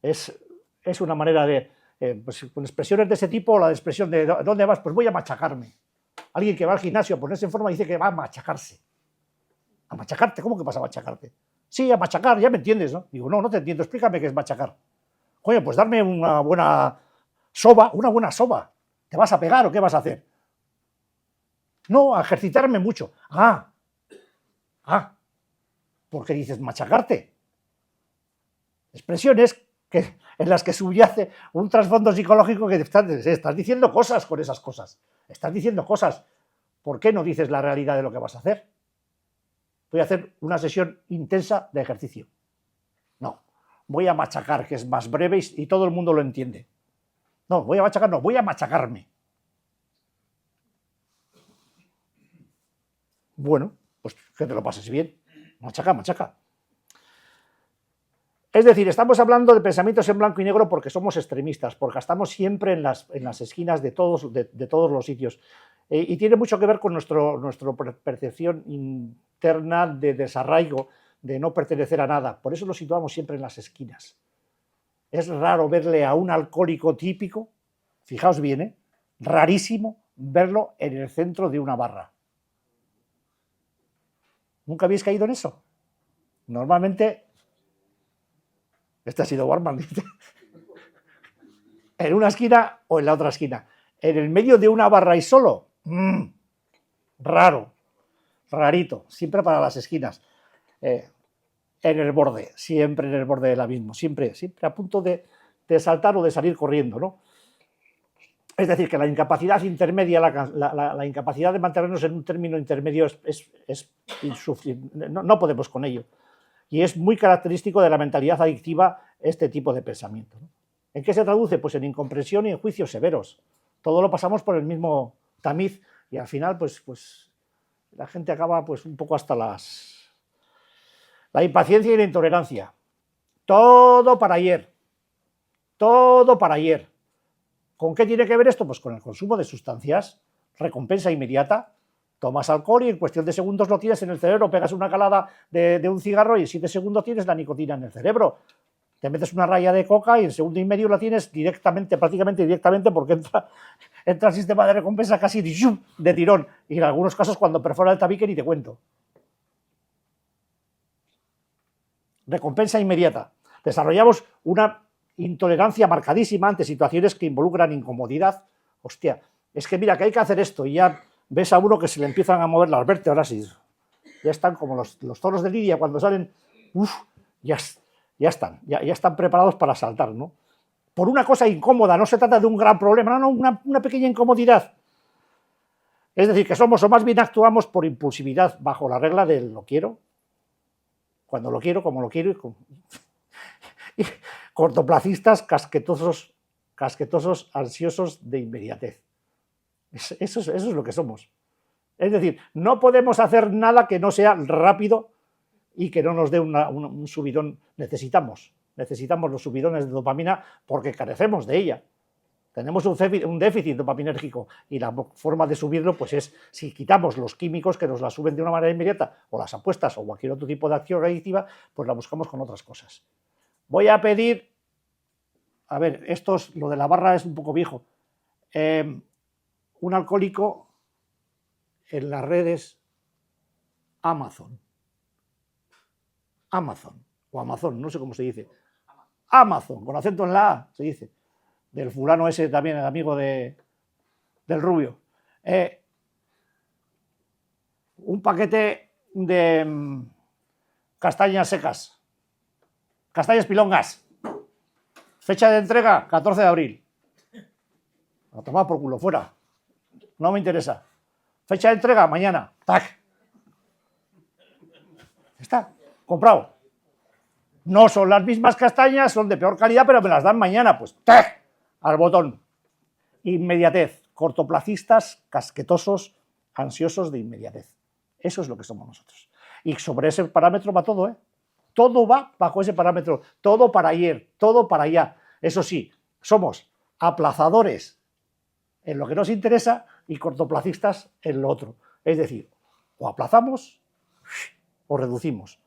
Es una manera de, pues, con expresiones de ese tipo, la expresión de ¿dónde vas? Pues voy a machacarme. Alguien que va al gimnasio a ponerse en forma dice que va a machacarse. ¿A machacarte? ¿Cómo que vas a machacarte? Sí, a machacar, ya me entiendes, ¿no? Digo, no te entiendo, explícame qué es machacar. Coño, pues darme una buena soba. ¿Te vas a pegar o qué vas a hacer? No, a ejercitarme mucho. ¿Por qué dices machacarte? Expresiones en las que subyace un trasfondo psicológico que estás diciendo cosas con esas cosas. Estás diciendo cosas. ¿Por qué no dices la realidad de lo que vas a hacer? Voy a hacer una sesión intensa de ejercicio. No, voy a machacar, que es más breve y todo el mundo lo entiende. No, voy a machacar, no, voy a machacarme. Bueno, pues que te lo pases bien. Machaca, machaca. Es decir, estamos hablando de pensamientos en blanco y negro porque somos extremistas, porque estamos siempre en las esquinas de todos los sitios. Y tiene mucho que ver con nuestra percepción interna de desarraigo, de no pertenecer a nada. Por eso lo situamos siempre en las esquinas. Es raro verle a un alcohólico típico, fijaos bien, rarísimo verlo en el centro de una barra. ¿Nunca habéis caído en eso? Normalmente, este ha sido Warman, en una esquina o en la otra esquina. En el medio de una barra y solo, raro, rarito, siempre para las esquinas. En el borde, siempre en el borde del abismo, siempre a punto de saltar o de salir corriendo, ¿no? Es decir, que la incapacidad intermedia, la incapacidad de mantenernos en un término intermedio es insuficiente, no podemos con ello. Y es muy característico de la mentalidad adictiva este tipo de pensamiento, ¿no? ¿En qué se traduce? Pues en incomprensión y en juicios severos. Todo lo pasamos por el mismo tamiz y al final pues la gente acaba pues un poco hasta la impaciencia y la intolerancia. Todo para ayer. Todo para ayer. ¿Con qué tiene que ver esto? Pues con el consumo de sustancias, recompensa inmediata. Tomas alcohol y en cuestión de segundos lo tienes en el cerebro, pegas una calada de un cigarro y en 7 segundos tienes la nicotina en el cerebro. Te metes una raya de coca y en segundo y medio la tienes directamente, prácticamente directamente, porque entra el sistema de recompensa casi de tirón. Y en algunos casos cuando perfora el tabique ni te cuento. Recompensa inmediata. Desarrollamos una intolerancia marcadísima ante situaciones que involucran incomodidad. Hostia, es que mira que hay que hacer esto y ya ves a uno que se le empiezan a mover las vértebras y ya están como los toros de Lidia cuando salen, ya están preparados para saltar, ¿no? Por una cosa incómoda, no se trata de un gran problema, no, una pequeña incomodidad. Es decir, que somos o más bien actuamos por impulsividad bajo la regla del lo quiero, cuando lo quiero, como lo quiero y cortoplacistas, casquetosos, ansiosos de inmediatez. Eso es lo que somos. Es decir, no podemos hacer nada que no sea rápido y que no nos dé un subidón. Necesitamos los subidones de dopamina porque carecemos de ella. Tenemos un déficit dopaminérgico y la forma de subirlo pues es si quitamos los químicos que nos la suben de una manera inmediata o las apuestas o cualquier otro tipo de acción adictiva, pues la buscamos con otras cosas. Voy a pedir, a ver, lo de la barra es un poco viejo. Un alcohólico en las redes Amazon o Amazon, no sé cómo se dice. Amazon, con acento en la A, se dice. Del fulano ese también, el amigo del rubio. Un paquete de castañas secas. Castañas pilongas. Fecha de entrega, 14 de abril. A tomar por culo, fuera. No me interesa. Fecha de entrega, mañana. ¡Tac! Está, comprado. No son las mismas castañas, son de peor calidad, pero me las dan mañana. Pues ¡tac! Al botón. Inmediatez. Cortoplacistas, casquetosos, ansiosos de inmediatez. Eso es lo que somos nosotros. Y sobre ese parámetro va todo, ¿eh? Todo va bajo ese parámetro. Todo para ayer, todo para allá. Eso sí, somos aplazadores en lo que nos interesa y cortoplacistas en lo otro. Es decir, o aplazamos o reducimos.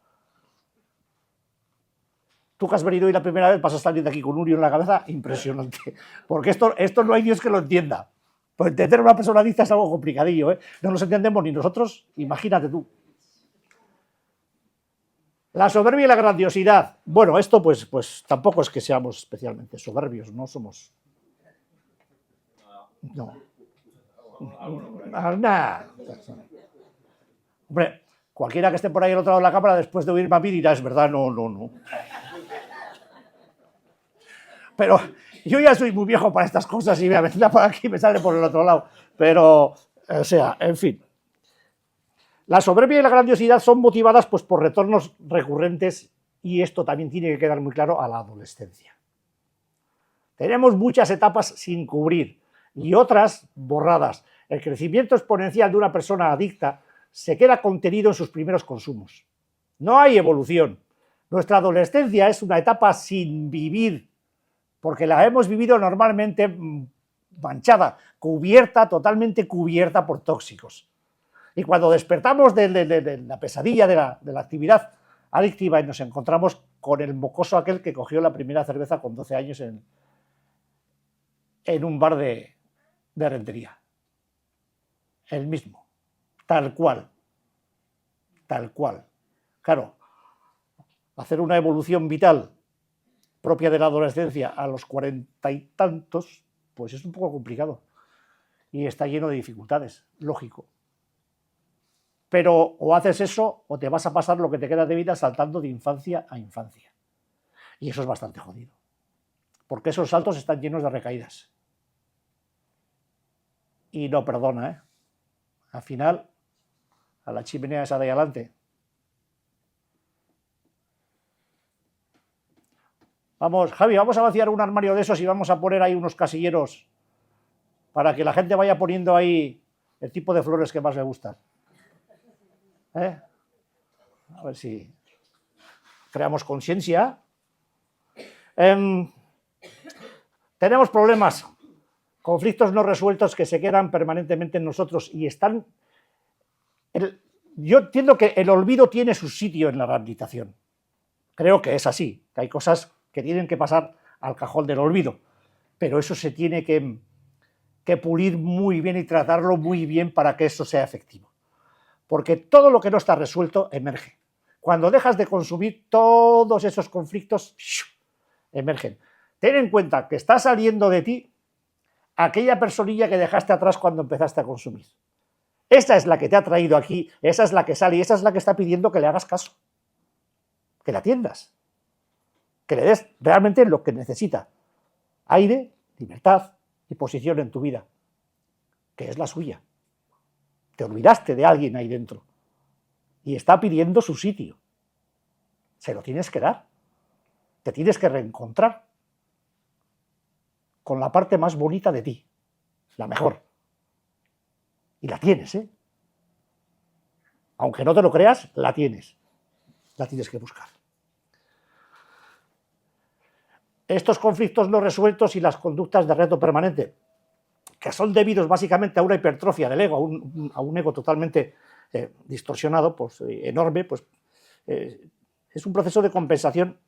Tú que has venido hoy la primera vez vas a salir de aquí con un lío en la cabeza impresionante. Porque esto no hay Dios que lo entienda. Pues entender a una persona adicta es algo complicadillo, ¿eh? No nos entendemos ni nosotros, imagínate tú. La soberbia y la grandiosidad. Bueno, esto pues tampoco es que seamos especialmente soberbios, no somos. No. Nada. Hombre, cualquiera que esté por ahí al otro lado de la cámara después de oírme a mí dirá, es verdad, no. pero yo ya soy muy viejo para estas cosas y me da por aquí y me sale por el otro lado. Pero, o sea, en fin. La soberbia y la grandiosidad son motivadas pues, por retornos recurrentes y esto también tiene que quedar muy claro a la adolescencia. Tenemos muchas etapas sin cubrir y otras borradas. El crecimiento exponencial de una persona adicta se queda contenido en sus primeros consumos. No hay evolución. Nuestra adolescencia es una etapa sin vivir, porque la hemos vivido normalmente manchada, cubierta, totalmente cubierta por tóxicos. Y cuando despertamos de la pesadilla de la actividad adictiva y nos encontramos con el mocoso aquel que cogió la primera cerveza con 12 años en un bar de Rentería. El mismo, tal cual. Tal cual. Claro, hacer una evolución vital propia de la adolescencia a los 40 y tantos, pues es un poco complicado. Y está lleno de dificultades, lógico. Pero o haces eso o te vas a pasar lo que te queda de vida saltando de infancia a infancia. Y eso es bastante jodido. Porque esos saltos están llenos de recaídas. Y no perdona, ¿eh? Al final, a la chimenea esa de ahí adelante. Vamos, Javi, vamos a vaciar un armario de esos y vamos a poner ahí unos casilleros para que la gente vaya poniendo ahí el tipo de flores que más le gustan. A ver si creamos conciencia. Tenemos problemas, conflictos no resueltos que se quedan permanentemente en nosotros y están... Yo entiendo que el olvido tiene su sitio en la rehabilitación. Creo que es así, que hay cosas que tienen que pasar al cajón del olvido, pero eso se tiene que pulir muy bien y tratarlo muy bien para que eso sea efectivo. Porque todo lo que no está resuelto emerge. Cuando dejas de consumir, todos esos conflictos emergen. Ten en cuenta que está saliendo de ti aquella personilla que dejaste atrás cuando empezaste a consumir. Esa es la que te ha traído aquí, esa es la que sale y esa es la que está pidiendo que le hagas caso. Que la atiendas. Que le des realmente lo que necesita. Aire, libertad y posición en tu vida. Que es la suya. Te olvidaste de alguien ahí dentro y está pidiendo su sitio. Se lo tienes que dar. Te tienes que reencontrar con la parte más bonita de ti, la mejor. Y la tienes, ¿eh? Aunque no te lo creas, la tienes. La tienes que buscar. Estos conflictos no resueltos y las conductas de reto permanente, que son debidos básicamente a una hipertrofia del ego, a un ego totalmente distorsionado, pues enorme, pues es un proceso de compensación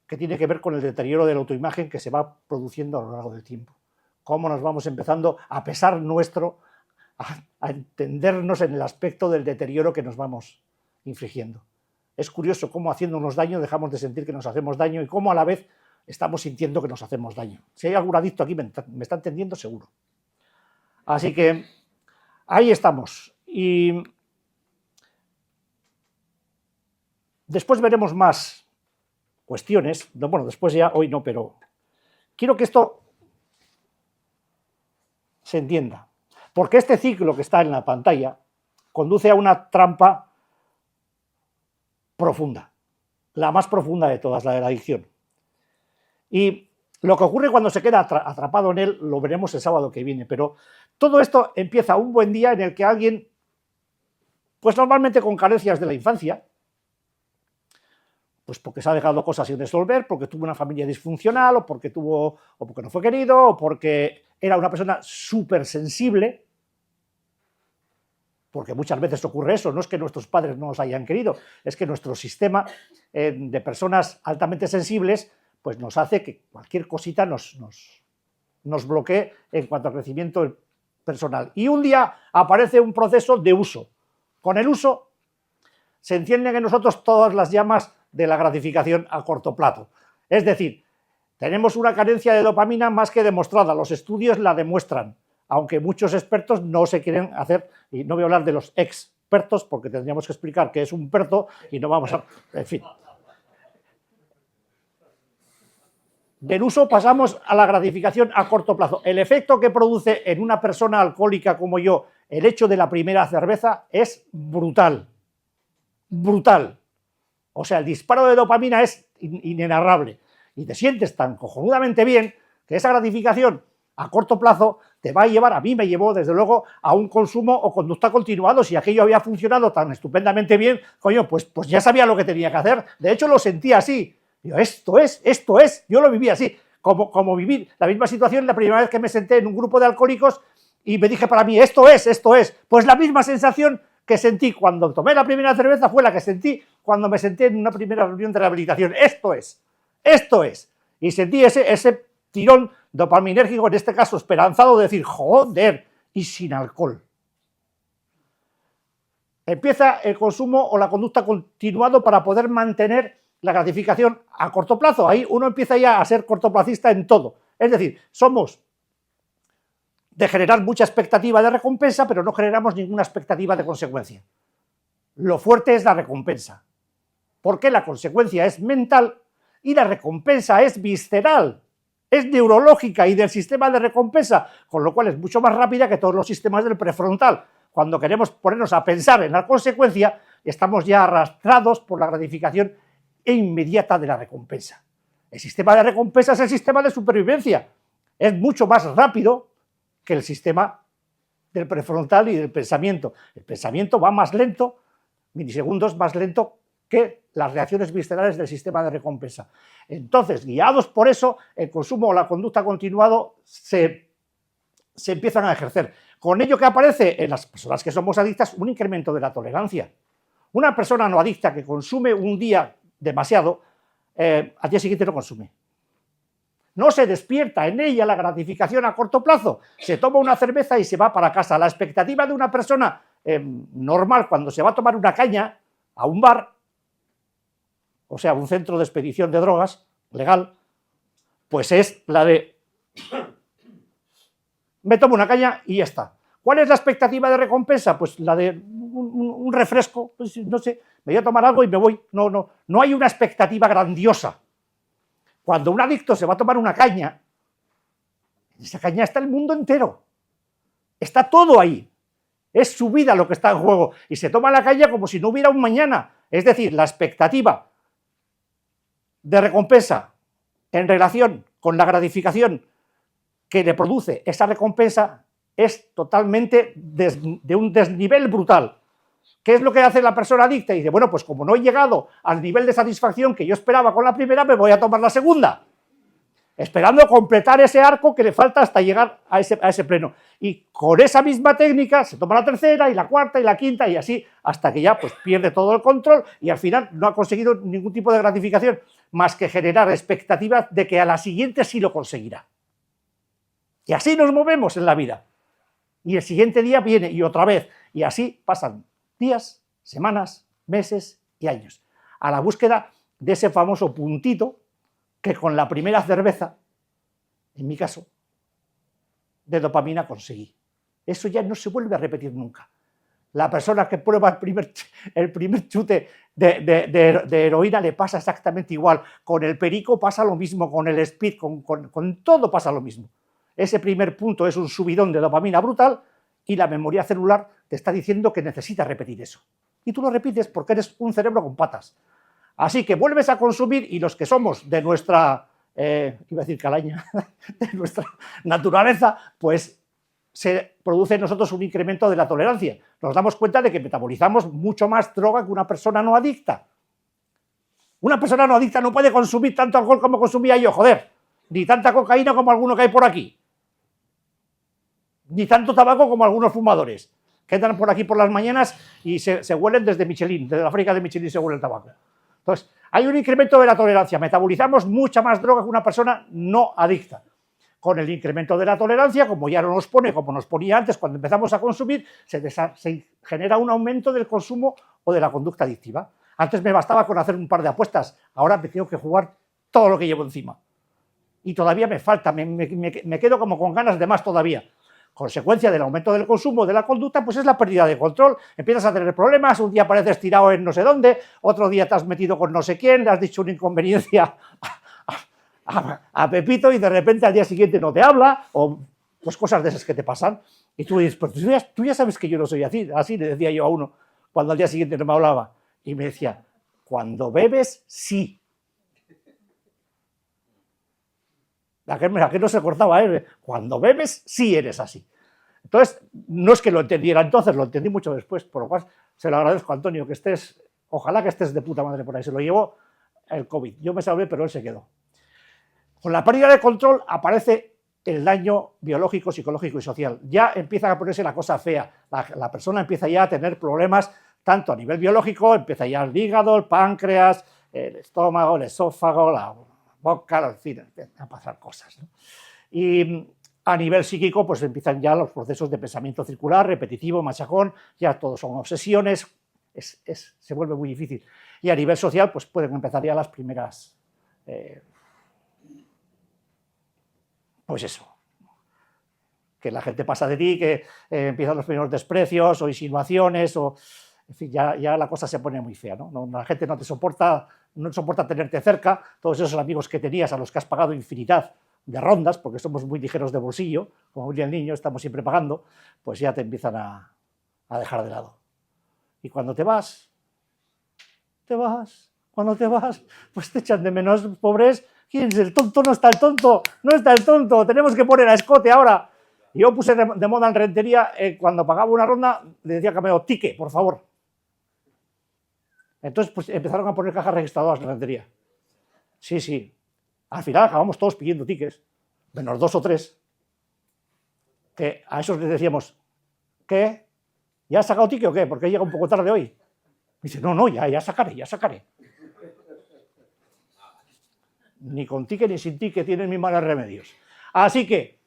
que tiene que ver con el deterioro de la autoimagen que se va produciendo a lo largo del tiempo. Cómo nos vamos empezando, a pesar nuestro, a entendernos en el aspecto del deterioro que nos vamos infligiendo. Es curioso cómo haciéndonos daño dejamos de sentir que nos hacemos daño y cómo a la vez estamos sintiendo que nos hacemos daño. Si hay algún adicto aquí, me está entendiendo seguro. Así que ahí estamos. Y después veremos más cuestiones. Bueno, después ya, hoy no, pero quiero que esto se entienda. Porque este ciclo que está en la pantalla conduce a una trampa profunda. La más profunda de todas, la de la adicción. Y lo que ocurre cuando se queda atrapado en él lo veremos el sábado que viene, pero todo esto empieza un buen día en el que alguien, pues normalmente con carencias de la infancia, pues porque se ha dejado cosas sin resolver, porque tuvo una familia disfuncional, o porque no fue querido, o porque era una persona súper sensible, porque muchas veces ocurre eso, no es que nuestros padres no nos hayan querido, es que nuestro sistema de personas altamente sensibles pues nos hace que cualquier cosita nos bloquee en cuanto al crecimiento personal. Y un día aparece un proceso de uso. Con el uso se encienden en nosotros todas las llamas de la gratificación a corto plazo. Es decir, tenemos una carencia de dopamina más que demostrada, los estudios la demuestran, aunque muchos expertos no se quieren hacer, y no voy a hablar de los expertos porque tendríamos que explicar qué es un perto y no vamos a... En fin. Del uso pasamos a la gratificación a corto plazo. El efecto que produce en una persona alcohólica como yo el hecho de la primera cerveza es brutal. Brutal. O sea, el disparo de dopamina es inenarrable. Y te sientes tan cojonudamente bien que esa gratificación a corto plazo te va a llevar, a mí me llevó desde luego a un consumo o conducta continuado. Si aquello había funcionado tan estupendamente bien, coño, pues ya sabía lo que tenía que hacer. De hecho, lo sentía así. Digo, esto es, yo lo viví así, como vivir la misma situación la primera vez que me senté en un grupo de alcohólicos y me dije para mí, esto es, pues la misma sensación que sentí cuando tomé la primera cerveza fue la que sentí cuando me senté en una primera reunión de rehabilitación, esto es, y sentí ese tirón dopaminérgico, en este caso esperanzado, de decir, joder, y sin alcohol. Empieza el consumo o la conducta continuado para poder mantener la gratificación a corto plazo. Ahí uno empieza ya a ser cortoplacista en todo. Es decir, somos de generar mucha expectativa de recompensa, pero no generamos ninguna expectativa de consecuencia. Lo fuerte es la recompensa, porque la consecuencia es mental y la recompensa es visceral, es neurológica y del sistema de recompensa, con lo cual es mucho más rápida que todos los sistemas del prefrontal. Cuando queremos ponernos a pensar en la consecuencia, estamos ya arrastrados por la gratificación inmediata de la recompensa. El sistema de recompensa es el sistema de supervivencia. Es mucho más rápido que el sistema del prefrontal y del pensamiento. El pensamiento va más lento, milisegundos más lento que las reacciones viscerales del sistema de recompensa. Entonces, guiados por eso, el consumo o la conducta continuado se empiezan a ejercer. Con ello que aparece en las personas que somos adictas un incremento de la tolerancia. Una persona no adicta que consume un día demasiado, al día siguiente no consume. No se despierta en ella la gratificación a corto plazo. Se toma una cerveza y se va para casa. La expectativa de una persona normal cuando se va a tomar una caña a un bar, o sea, un centro de expedición de drogas legal, pues es la de me tomo una caña y ya está. ¿Cuál es la expectativa de recompensa? Pues la de un refresco, pues no sé, me voy a tomar algo y me voy. No hay una expectativa grandiosa. Cuando un adicto se va a tomar una caña, en esa caña está el mundo entero. Está todo ahí. Es su vida lo que está en juego. Y se toma la caña como si no hubiera un mañana. Es decir, la expectativa de recompensa en relación con la gratificación que le produce esa recompensa es totalmente de un desnivel brutal. ¿Qué es lo que hace la persona adicta? Y dice, bueno, pues como no he llegado al nivel de satisfacción que yo esperaba con la primera, me voy a tomar la segunda, esperando completar ese arco que le falta hasta llegar a ese pleno. Y con esa misma técnica se toma la tercera y la cuarta y la quinta y así hasta que ya pues pierde todo el control y al final no ha conseguido ningún tipo de gratificación más que generar expectativas de que a la siguiente sí lo conseguirá. Y así nos movemos en la vida. Y el siguiente día viene y otra vez. Y así pasan días, semanas, meses y años, a la búsqueda de ese famoso puntito que con la primera cerveza, en mi caso, de dopamina conseguí. Eso ya no se vuelve a repetir nunca. La persona que prueba el primer chute de heroína le pasa exactamente igual. Con el perico pasa lo mismo, con el speed, con todo pasa lo mismo. Ese primer punto es un subidón de dopamina brutal y la memoria celular te está diciendo que necesitas repetir eso. Y tú lo repites porque eres un cerebro con patas. Así que vuelves a consumir y los que somos de nuestra, iba a decir calaña, de nuestra naturaleza, pues se produce en nosotros un incremento de la tolerancia. Nos damos cuenta de que metabolizamos mucho más droga que una persona no adicta. Una persona no adicta no puede consumir tanto alcohol como consumía yo, joder, ni tanta cocaína como alguno que hay por aquí, ni tanto tabaco como algunos fumadores que entran por aquí por las mañanas y se huelen desde Michelin, desde la fábrica de Michelin se huele el tabaco. Entonces, hay un incremento de la tolerancia, metabolizamos mucha más droga que una persona no adicta. Con el incremento de la tolerancia, como ya no nos pone, como nos ponía antes cuando empezamos a consumir, se genera un aumento del consumo o de la conducta adictiva. Antes me bastaba con hacer un par de apuestas, ahora me tengo que jugar todo lo que llevo encima. Y todavía me falta, me quedo como con ganas de más todavía. Consecuencia del aumento del consumo de la conducta, pues es la pérdida de control. Empiezas a tener problemas, un día apareces tirado en no sé dónde, otro día te has metido con no sé quién, le has dicho una inconveniencia a Pepito y de repente al día siguiente no te habla, o pues cosas de esas que te pasan. Y tú dices, pues tú ya sabes que yo no soy así le decía yo a uno, cuando al día siguiente no me hablaba. Y me decía, cuando bebes, sí. ¿A qué no se cortaba? Cuando bebes, sí eres así. Entonces, no es que lo entendiera entonces, lo entendí mucho después, por lo cual se lo agradezco a Antonio, que ojalá que estés de puta madre por ahí. Se lo llevó el COVID. Yo me salvé, pero él se quedó. Con la pérdida de control aparece el daño biológico, psicológico y social. Ya empieza a ponerse la cosa fea. La persona empieza ya a tener problemas, tanto a nivel biológico, empieza ya el hígado, el páncreas, el estómago, el esófago, la boca, en fin, empiezan a pasar cosas, ¿no? Y a nivel psíquico, pues empiezan ya los procesos de pensamiento circular, repetitivo, machacón, ya todos son obsesiones, se vuelve muy difícil. Y a nivel social, pues pueden empezar ya las primeras, pues eso, que la gente pasa de ti, que empiezan los primeros desprecios o insinuaciones, o en fin, ya la cosa se pone muy fea, ¿no? La gente no soporta tenerte cerca, todos esos amigos que tenías, a los que has pagado infinidad de rondas, porque somos muy ligeros de bolsillo, como diría el niño, estamos siempre pagando, pues ya te empiezan a dejar de lado. Y cuando te vas, cuando te vas, pues te echan de menos, pobres. ¿Quién es el tonto? No está el tonto, no está el tonto, tenemos que poner a escote ahora. Y yo puse de moda en rentería, cuando pagaba una ronda, le decía al camarero, tique, por favor. Entonces, pues empezaron a poner cajas registradoras en rentería. Sí, sí. Al final acabamos todos pidiendo tickets, menos 2 o 3, que a esos les decíamos, ¿qué? ¿Ya has sacado ticket o qué? Porque llega un poco tarde hoy. Dice, no, ya sacaré. Ni con ticket ni sin ticket tienen mis malos remedios. Así que,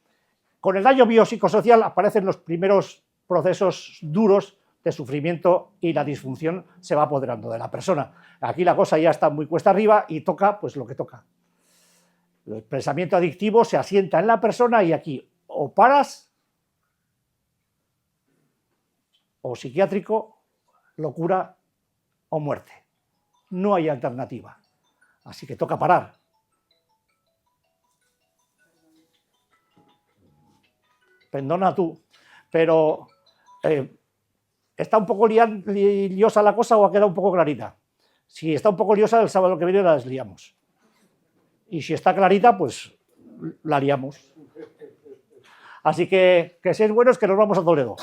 con el daño biopsicosocial aparecen los primeros procesos duros de sufrimiento y la disfunción se va apoderando de la persona. Aquí la cosa ya está muy cuesta arriba y toca pues lo que toca. El pensamiento adictivo se asienta en la persona y aquí o paras, o psiquiátrico, locura o muerte. No hay alternativa. Así que toca parar. Perdona tú, pero ¿está un poco liosa la cosa o ha quedado un poco clarita? Si está un poco liosa, el sábado que viene la desliamos. Y si está clarita, pues la liamos. Así que seáis buenos, que nos vamos a Toledo.